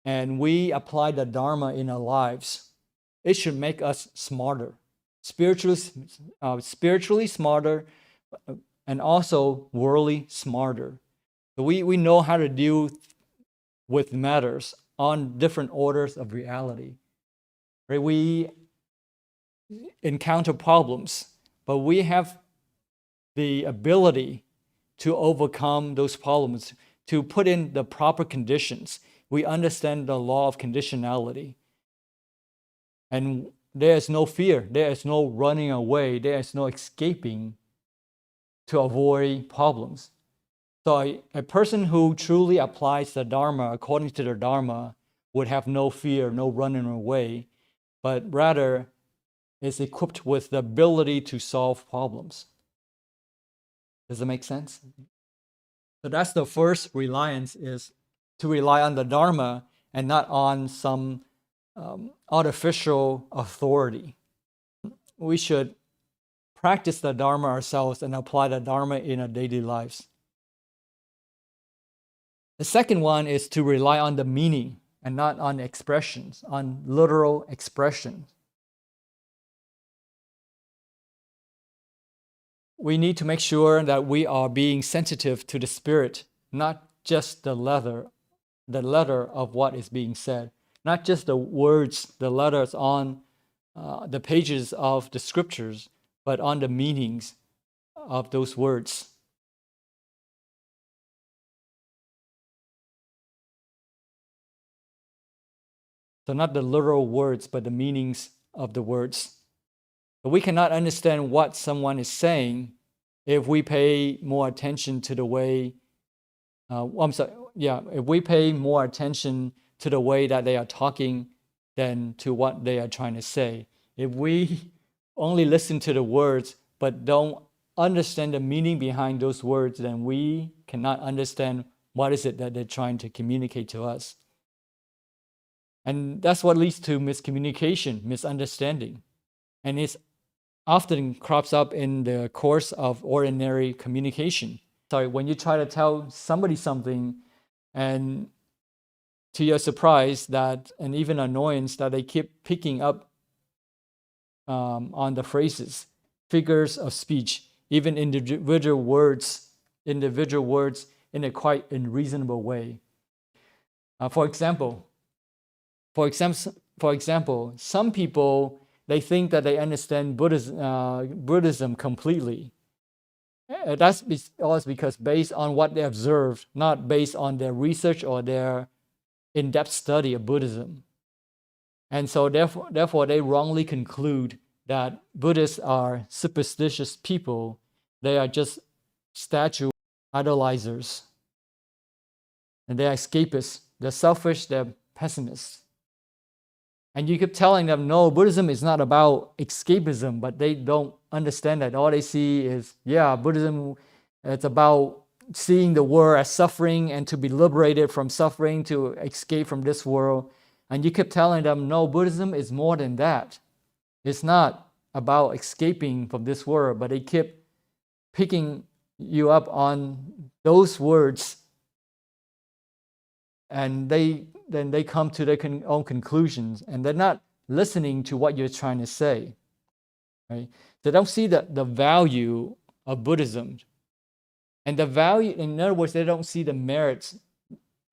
A: and we apply the Dharma in our lives, it should make us smarter, spiritually smarter, and also worldly smarter. So we know how to deal with matters on different orders of reality. Right? We encounter problems, but we have the ability to overcome those problems, to put in the proper conditions. We understand the law of conditionality. And there is no fear, there is no running away, there is no escaping to avoid problems. So a person who truly applies the Dharma according to the Dharma would have no fear, no running away, but rather is equipped with the ability to solve problems. Does it make sense? So that's the first reliance, is to rely on the Dharma and not on some artificial authority. We should practice the Dharma ourselves and apply the Dharma in our daily lives. The second one is to rely on the meaning and not on expressions, on literal expressions. We need to make sure that we are being sensitive to the spirit, not just the letter of what is being said, not just the words, the letters on the pages of the scriptures, but on the meanings of those words. So not the literal words, but the meanings of the words. But we cannot understand what someone is saying if we pay more attention to the way, if we pay more attention to the way that they are talking than to what they are trying to say. If we only listen to the words but don't understand the meaning behind those words, then we cannot understand what is it that they're trying to communicate to us. And that's what leads to miscommunication, misunderstanding. And it often crops up in the course of ordinary communication. Sorry, when you try to tell somebody something, and to your surprise that, and even annoyance, that they keep picking up on the phrases, figures of speech, even individual words in a quite unreasonable way. For example, some people, they think that they understand Buddhism completely. That's always because based on what they observed, not based on their research or their in-depth study of Buddhism. And so therefore they wrongly conclude that Buddhists are superstitious people. They are just statue idolizers. And they are escapists. They're selfish, they're pessimists. And you keep telling them, no, Buddhism is not about escapism, but they don't understand that. All they see is, Buddhism, it's about seeing the world as suffering and to be liberated from suffering, to escape from this world. And you keep telling them, no, Buddhism is more than that. It's not about escaping from this world, but they keep picking you up on those words, and then they come to their own conclusions, and they're not listening to what you're trying to say. Right? They don't see the value of Buddhism. And the value, in other words, they don't see the merits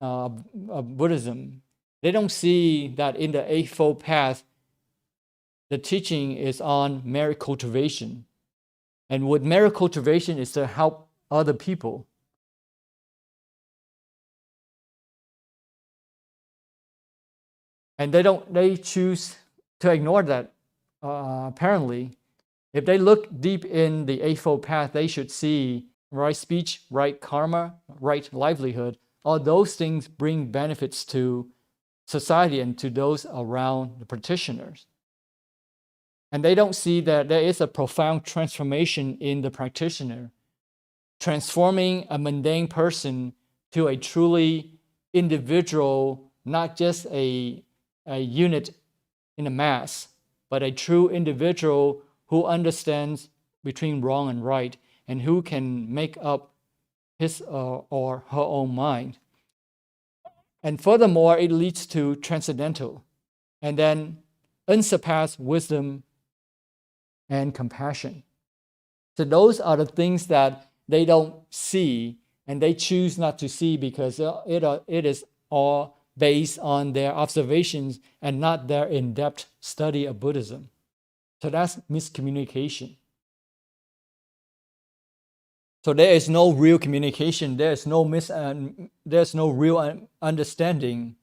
A: of Buddhism. They don't see that in the Eightfold Path, the teaching is on merit cultivation. And with merit cultivation is to help other people. And they choose to ignore that, apparently. If they look deep in the Eightfold Path, they should see right speech, right karma, right livelihood. All those things bring benefits to society and to those around the practitioners. And they don't see that there is a profound transformation in the practitioner, transforming a mundane person to a truly individual, not just a unit in a mass, but a true individual who understands between wrong and right, and who can make up his or her own mind. And furthermore, it leads to transcendental, and then unsurpassed wisdom and compassion. So those are the things that they don't see, and they choose not to see because it is all based on their observations and not their in-depth study of Buddhism. So that's miscommunication. So there is no real communication. There's no real understanding.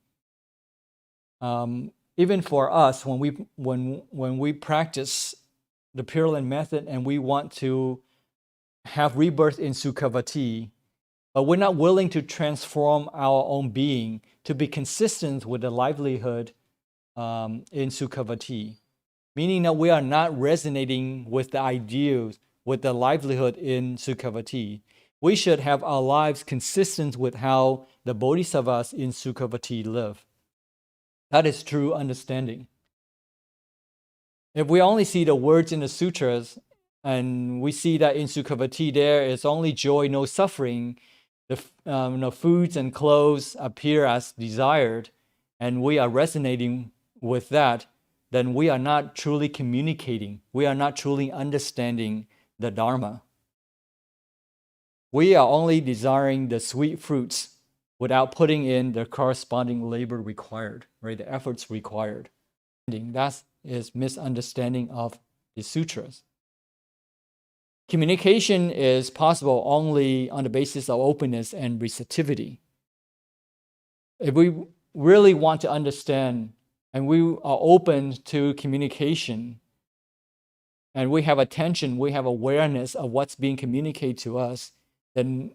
A: Even for us, when we practice the Pure Land method and we want to have rebirth in Sukhavati, but we're not willing to transform our own being to be consistent with the livelihood in Sukhavati, meaning that we are not resonating with the ideals, with the livelihood in Sukhavati. We should have our lives consistent with how the Bodhisattvas in Sukhavati live. That is true understanding. If we only see the words in the sutras, and we see that in Sukhavati there is only joy, no suffering, the foods and clothes appear as desired, and we are resonating with that, then we are not truly communicating. We are not truly understanding the Dharma. We are only desiring the sweet fruits without putting in the corresponding labor required, right? The efforts required. That is misunderstanding of the sutras. Communication is possible only on the basis of openness and receptivity. If we really want to understand and we are open to communication, and we have attention, we have awareness of what's being communicated to us, then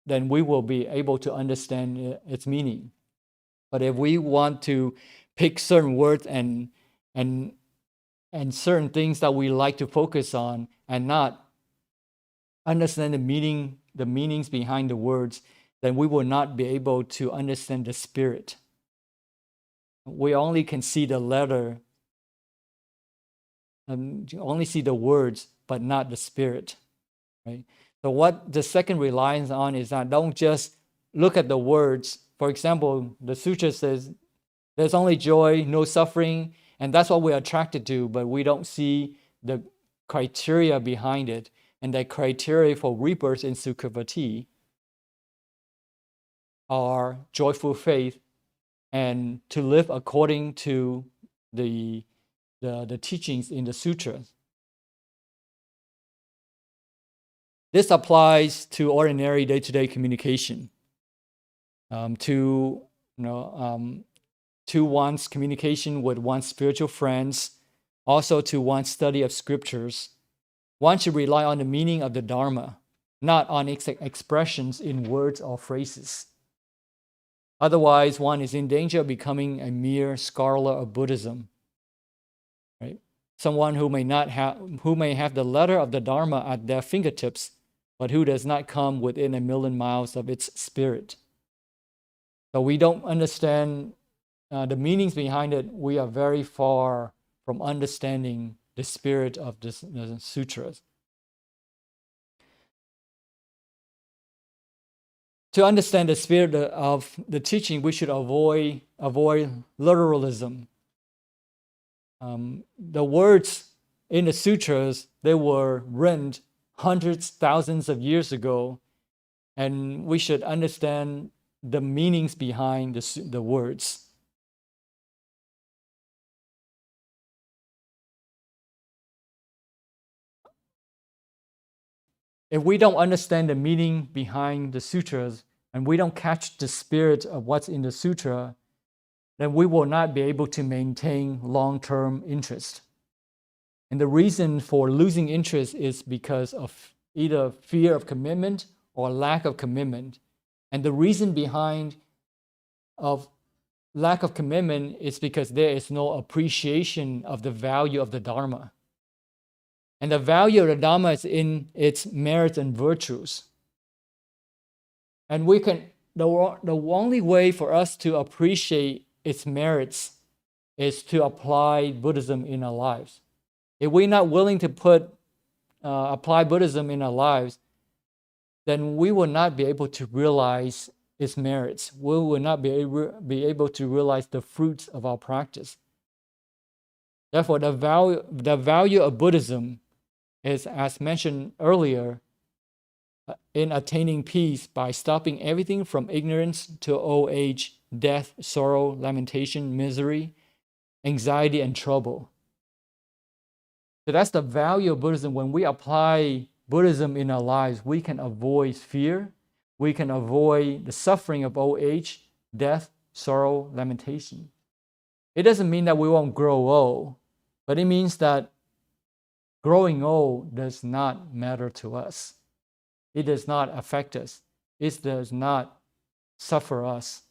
A: we will be able to understand its meaning. But if we want to pick certain words and certain things that we like to focus on and not understand the meanings behind the words, then we will not be able to understand the spirit. We only can see the letter, and only see the words, but not the spirit. Right? So what the second reliance on is that don't just look at the words. For example, the sutra says there's only joy, no suffering, and that's what we're attracted to, but we don't see the criteria behind it. And the criteria for rebirth in Sukhavati are joyful faith and to live according to the teachings in the sutras. This applies to ordinary day-to-day communication, to one's communication with one's spiritual friends, also to one's study of scriptures. One should rely on the meaning of the Dharma, not on its expressions in words or phrases. Otherwise, one is in danger of becoming a mere scholar of Buddhism. Right? Someone who may have the letter of the Dharma at their fingertips, but who does not come within 1,000,000 miles of its spirit. So we don't understand the meanings behind it. We are very far from understanding the spirit of the sutras. To understand the spirit of the teaching, we should avoid literalism. The words in the sutras, they were written hundreds, thousands of years ago, and we should understand the meanings behind the words. If we don't understand the meaning behind the sutras and we don't catch the spirit of what's in the sutra, then we will not be able to maintain long-term interest. And the reason for losing interest is because of either fear of commitment or lack of commitment. And the reason behind of lack of commitment is because there is no appreciation of the value of the Dharma. And the value of the Dharma is in its merits and virtues. And the only way for us to appreciate its merits is to apply Buddhism in our lives. If we're not willing to apply Buddhism in our lives, then we will not be able to realize its merits. We will not be able to realize the fruits of our practice. Therefore, the value of Buddhism is, as mentioned earlier, in attaining peace by stopping everything from ignorance to old age, death, sorrow, lamentation, misery, anxiety, and trouble. So that's the value of Buddhism. When we apply Buddhism in our lives, we can avoid fear, we can avoid the suffering of old age, death, sorrow, lamentation. It doesn't mean that we won't grow old, but it means that growing old does not matter to us. It does not affect us. It does not suffer us.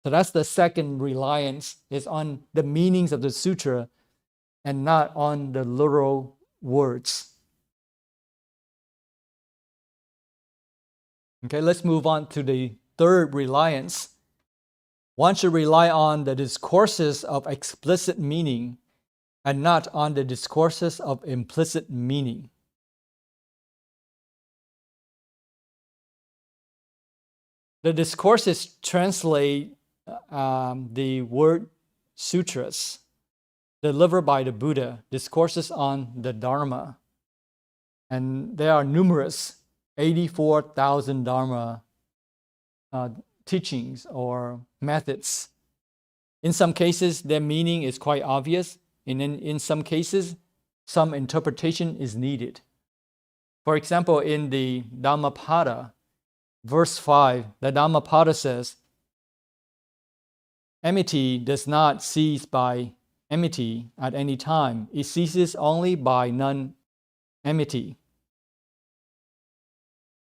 A: So that's the second reliance, is on the meanings of the sutra and not on the literal words. Okay, let's move on to the third reliance. One should rely on the discourses of explicit meaning and not on the discourses of implicit meaning. The discourses translate the word sutras delivered by the Buddha, discourses on the Dharma. And there are numerous, 84,000 Dharma teachings or methods. In some cases, their meaning is quite obvious. And in some cases, some interpretation is needed. For example, in the Dhammapada, verse 5, the Dhammapada says, enmity does not cease by enmity at any time. It ceases only by non-enmity.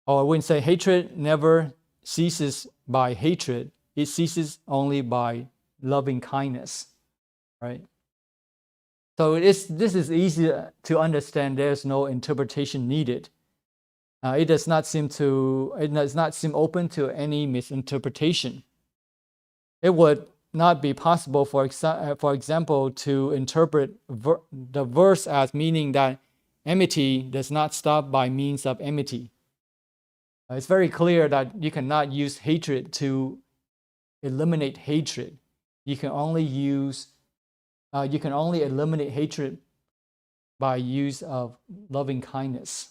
A: Or we can say hatred never ceases by hatred. it ceases only by loving kindness, right? So this is easy to understand. There's no interpretation needed. It does not seem open to any misinterpretation. It would not be possible, for example, to interpret the verse as meaning that enmity does not stop by means of enmity. It's very clear that you cannot use hatred to eliminate hatred. You can only eliminate hatred by use of loving kindness.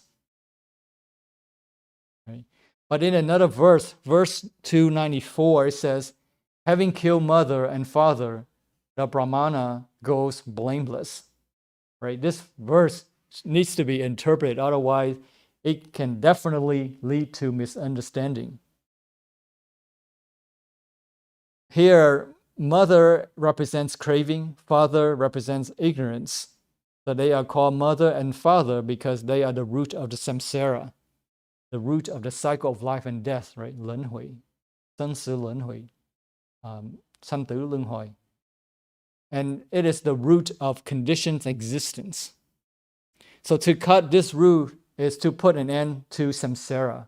A: Right? But in another verse 294, it says, having killed mother and father, the Brahmana goes blameless. Right? This verse needs to be interpreted, otherwise it can definitely lead to misunderstanding. Here, mother represents craving, father represents ignorance. So they are called mother and father because they are the root of the samsara, the root of the cycle of life and death, right? 轮回, 生死轮回, 生tử輪迴. And it is the root of conditioned existence. So to cut this root is to put an end to samsara.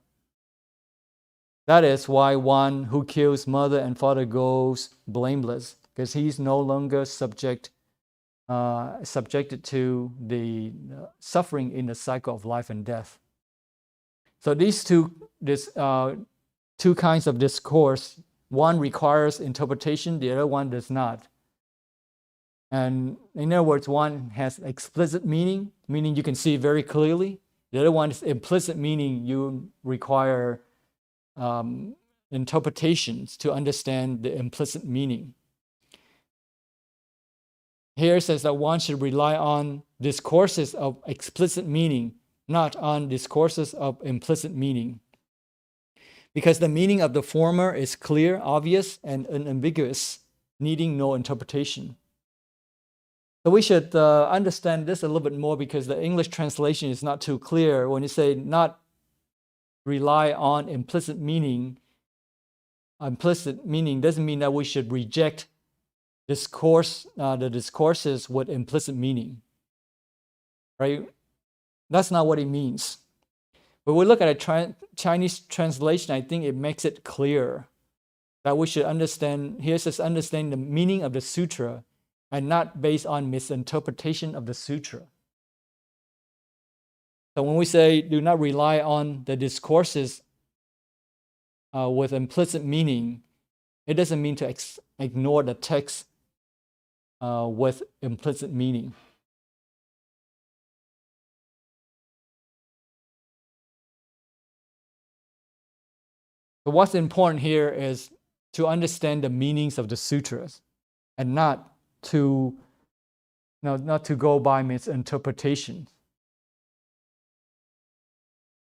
A: That is why one who kills mother and father goes blameless, because he's no longer subjected to the suffering in the cycle of life and death. So these two kinds of discourse, one requires interpretation, the other one does not. And in other words, one has explicit meaning you can see very clearly. The other one is implicit meaning, you require interpretations to understand the implicit meaning. Here it says that one should rely on discourses of explicit meaning, not on discourses of implicit meaning. Because the meaning of the former is clear, obvious, and unambiguous, needing no interpretation. So we should understand this a little bit more, because the English translation is not too clear. When you say not rely on implicit meaning doesn't mean that we should reject the discourses with implicit meaning, right? That's not what it means. But we look at a Chinese translation, I think it makes it clear that we should understand, here it says understand the meaning of the sutra and not based on misinterpretation of the sutra. So when we say do not rely on the discourses with implicit meaning, it doesn't mean to ignore the text with implicit meaning. So what's important here is to understand the meanings of the sutras and not to go by misinterpretation.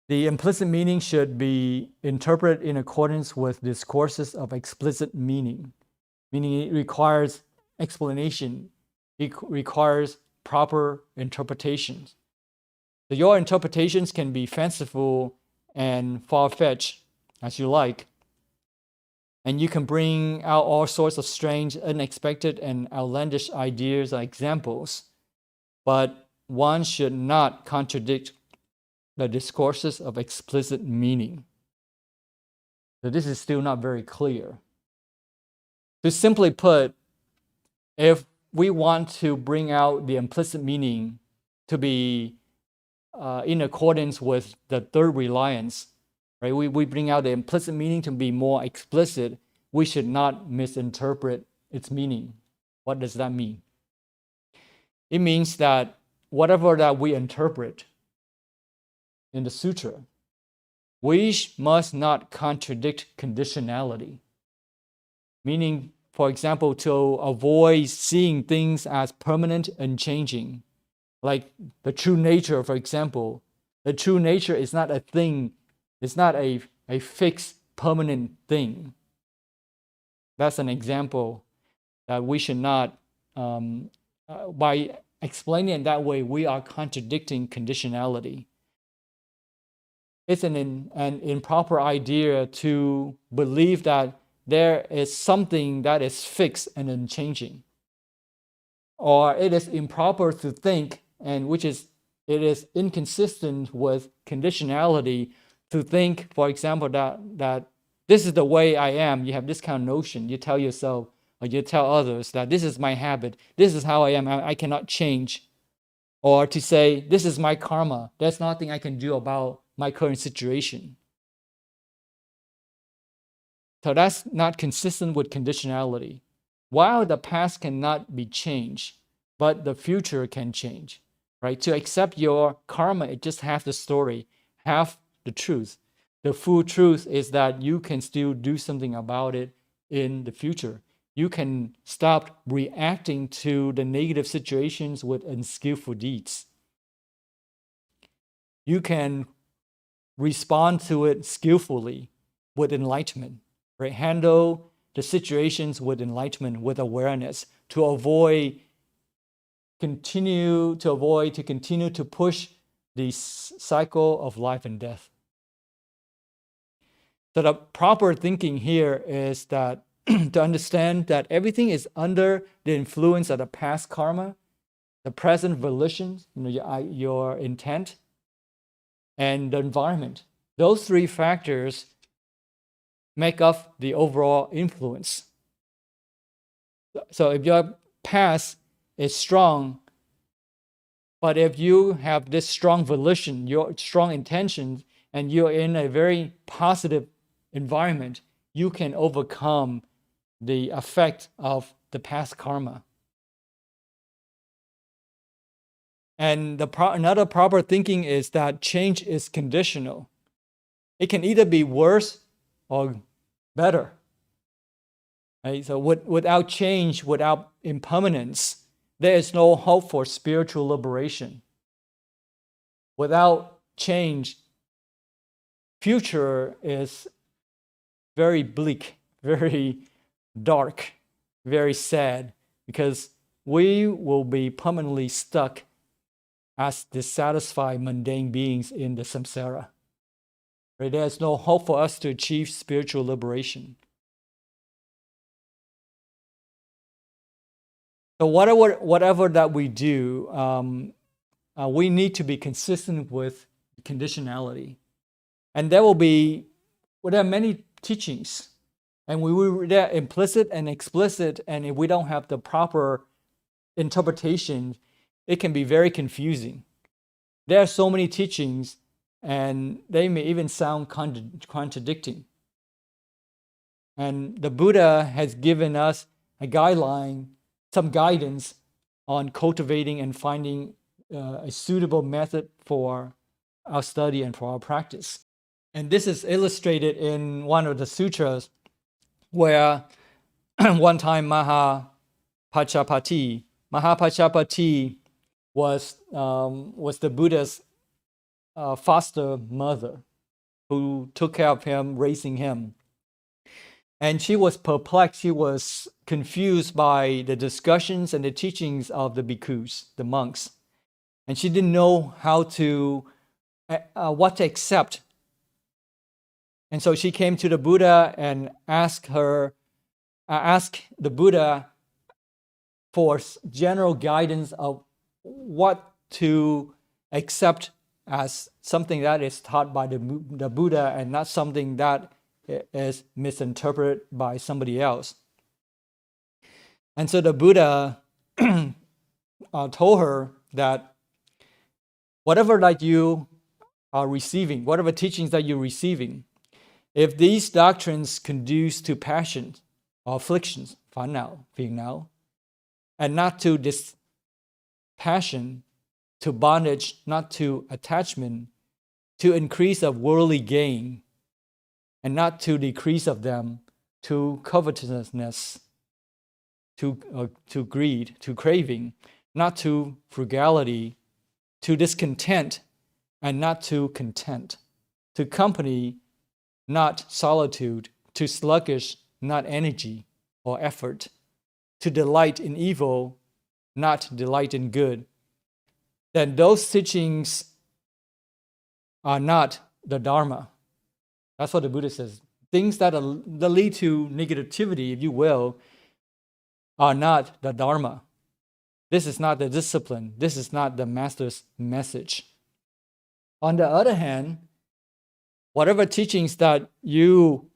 A: The implicit meaning should be interpreted in accordance with discourses of explicit meaning, meaning it requires explanation, it requires proper interpretations. So your interpretations can be fanciful and far-fetched as you like, and you can bring out all sorts of strange, unexpected, and outlandish ideas or examples, but one should not contradict the discourses of explicit meaning. So this is still not very clear. To simply put, if we want to bring out the implicit meaning to be in accordance with the third reliance, right? We bring out the implicit meaning to be more explicit. We should not misinterpret its meaning. What does that mean? It means that whatever that we interpret in the sutra, we must not contradict conditionality. Meaning, for example, to avoid seeing things as permanent and changing. Like the true nature, for example. The true nature is not a thing. It's not a fixed, permanent thing. That's an example that we should not, by explaining it that way, we are contradicting conditionality. It's an improper idea to believe that there is something that is fixed and unchanging. Or it is improper to think, and it is inconsistent with conditionality to think, for example, that this is the way I am. You have this kind of notion. You tell yourself, or you tell others that this is my habit. This is how I am. I cannot change. Or to say, this is my karma. There's nothing I can do about my current situation. So that's not consistent with conditionality. While the past cannot be changed, but the future can change, right? To accept your karma, it just half the story, half the truth. The full truth is that you can still do something about it in the future. You can stop reacting to the negative situations with unskillful deeds. You can respond to it skillfully with enlightenment, right? Handle the situations with enlightenment, with awareness, to continue to push the cycle of life and death. So the proper thinking here is that to understand that everything is under the influence of the past karma, the present volition, your intent, and the environment. Those three factors make up the overall influence. So if your past is strong, but if you have this strong volition, your strong intentions, and you're in a very positive environment, you can overcome the effect of the past karma. And another proper thinking is that change is conditional. It can either be worse or better. Right? So without change, without impermanence, there is no hope for spiritual liberation. Without change, future is very bleak, very dark, very sad, because we will be permanently stuck as dissatisfied mundane beings in the samsara. Right? There is no hope for us to achieve spiritual liberation. So whatever that we do, we need to be consistent with conditionality. And there are many teachings, and there are implicit and explicit, and if we don't have the proper interpretation, it can be very confusing. There are so many teachings, and they may even sound contradicting. And the Buddha has given us a guideline, some guidance on cultivating and finding a suitable method for our study and for our practice. And this is illustrated in one of the sutras where one time Mahapajapati was the Buddha's foster mother who took care of him, raising him. And she was perplexed, she was confused by the discussions and the teachings of the bhikkhus, the monks. And she didn't know what to accept. And so she came to the Buddha and asked the Buddha for general guidance of what to accept as something that is taught by the Buddha and not something that is misinterpreted by somebody else. And so the Buddha told her that whatever that you are receiving, whatever teachings that you're receiving, if these doctrines conduce to passion or afflictions, 烦恼, phiền não, and not to this passion, to bondage, not to attachment, to increase of worldly gain, and not to decrease of them, to covetousness, to greed, to craving, not to frugality, to discontent, and not to content, to company, not solitude, to sluggish, not energy or effort, to delight in evil, not delight in good, then those teachings are not the Dharma. That's what the Buddha says. things that lead to negativity, if you will, are not the Dharma. This is not the discipline. This is not the master's message. On the other hand, whatever teachings that you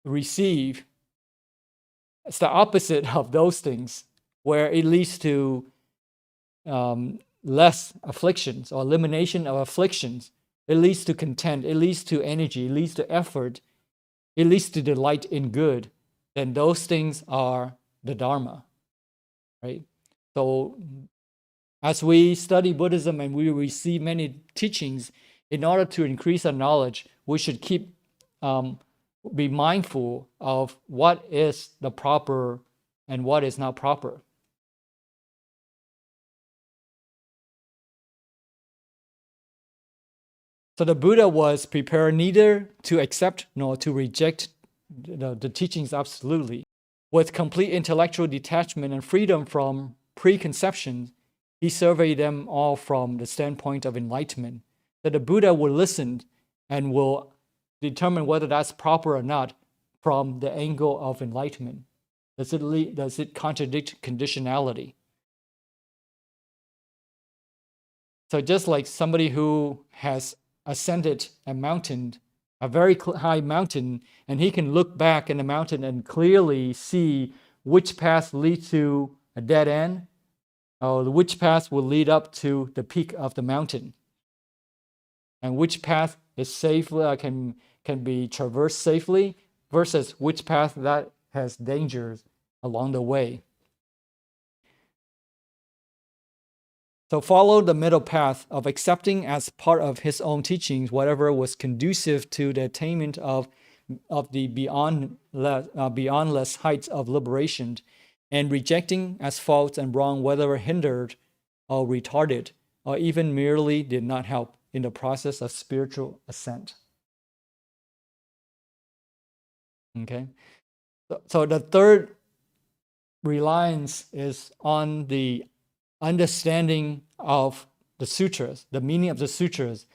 A: receive, it's the opposite of those things, where it leads to less afflictions or elimination of afflictions. It leads to content. It leads to energy. It leads to effort. It leads to delight in good. Then those things are the Dharma, right? So as we study Buddhism and we receive many teachings, in order to increase our knowledge, we should keep be mindful of what is the proper and what is not proper. So the Buddha was prepared neither to accept nor to reject the teachings absolutely. With complete intellectual detachment and freedom from preconceptions, he surveyed them all from the standpoint of enlightenment. That the Buddha will listen and will determine whether that's proper or not from the angle of enlightenment. Does it contradict conditionality? So just like somebody who has ascended a mountain, a very high mountain, and he can look back in the mountain and clearly see which path leads to a dead end, or which path will lead up to the peak of the mountain, and which path is safely can be traversed safely versus which path that has dangers along the way. So follow the middle path of accepting as part of his own teachings whatever was conducive to the attainment of the beyondless heights of liberation, and rejecting as false and wrong whatever hindered or retarded or even merely did not help in the process of spiritual ascent. Okay, so the third reliance is on the understanding of the sutras, the meaning of the sutras,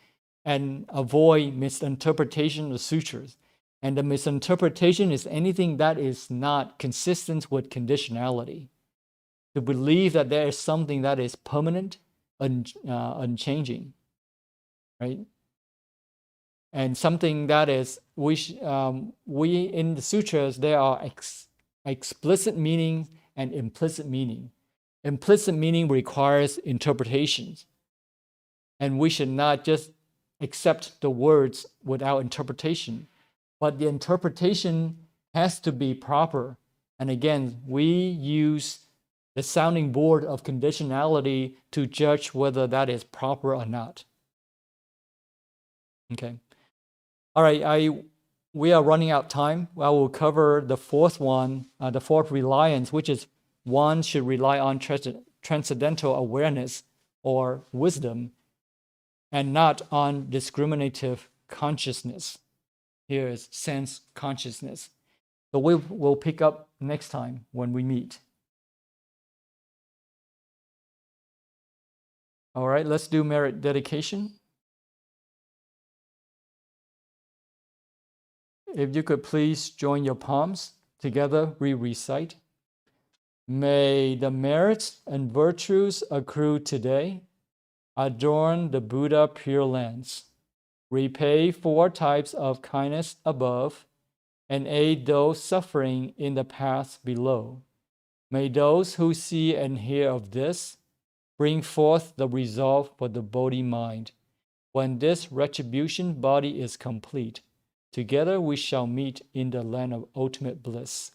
A: and avoid misinterpretation of the sutras. And the misinterpretation is anything that is not consistent with conditionality. To believe that there is something that is permanent, unchanging, right? And something that is, we in the sutras, there are explicit meaning and implicit meaning. Implicit meaning requires interpretations. And we should not just accept the words without interpretation. But the interpretation has to be proper. And again, we use the sounding board of conditionality to judge whether that is proper or not. Okay. All right, we are running out of time. I will cover the fourth one, the fourth reliance, which is one should rely on transcendental awareness or wisdom and not on discriminative consciousness. Here is sense consciousness. So we'll pick up next time when we meet. All right, let's do merit dedication. If you could please join your palms. Together we recite. May the merits and virtues accrue today adorn the Buddha Pure Lands, repay 4 types of kindness above, and aid those suffering in the paths below. May those who see and hear of this bring forth the resolve for the Bodhi mind. When this retribution body is complete, together we shall meet in the land of ultimate bliss.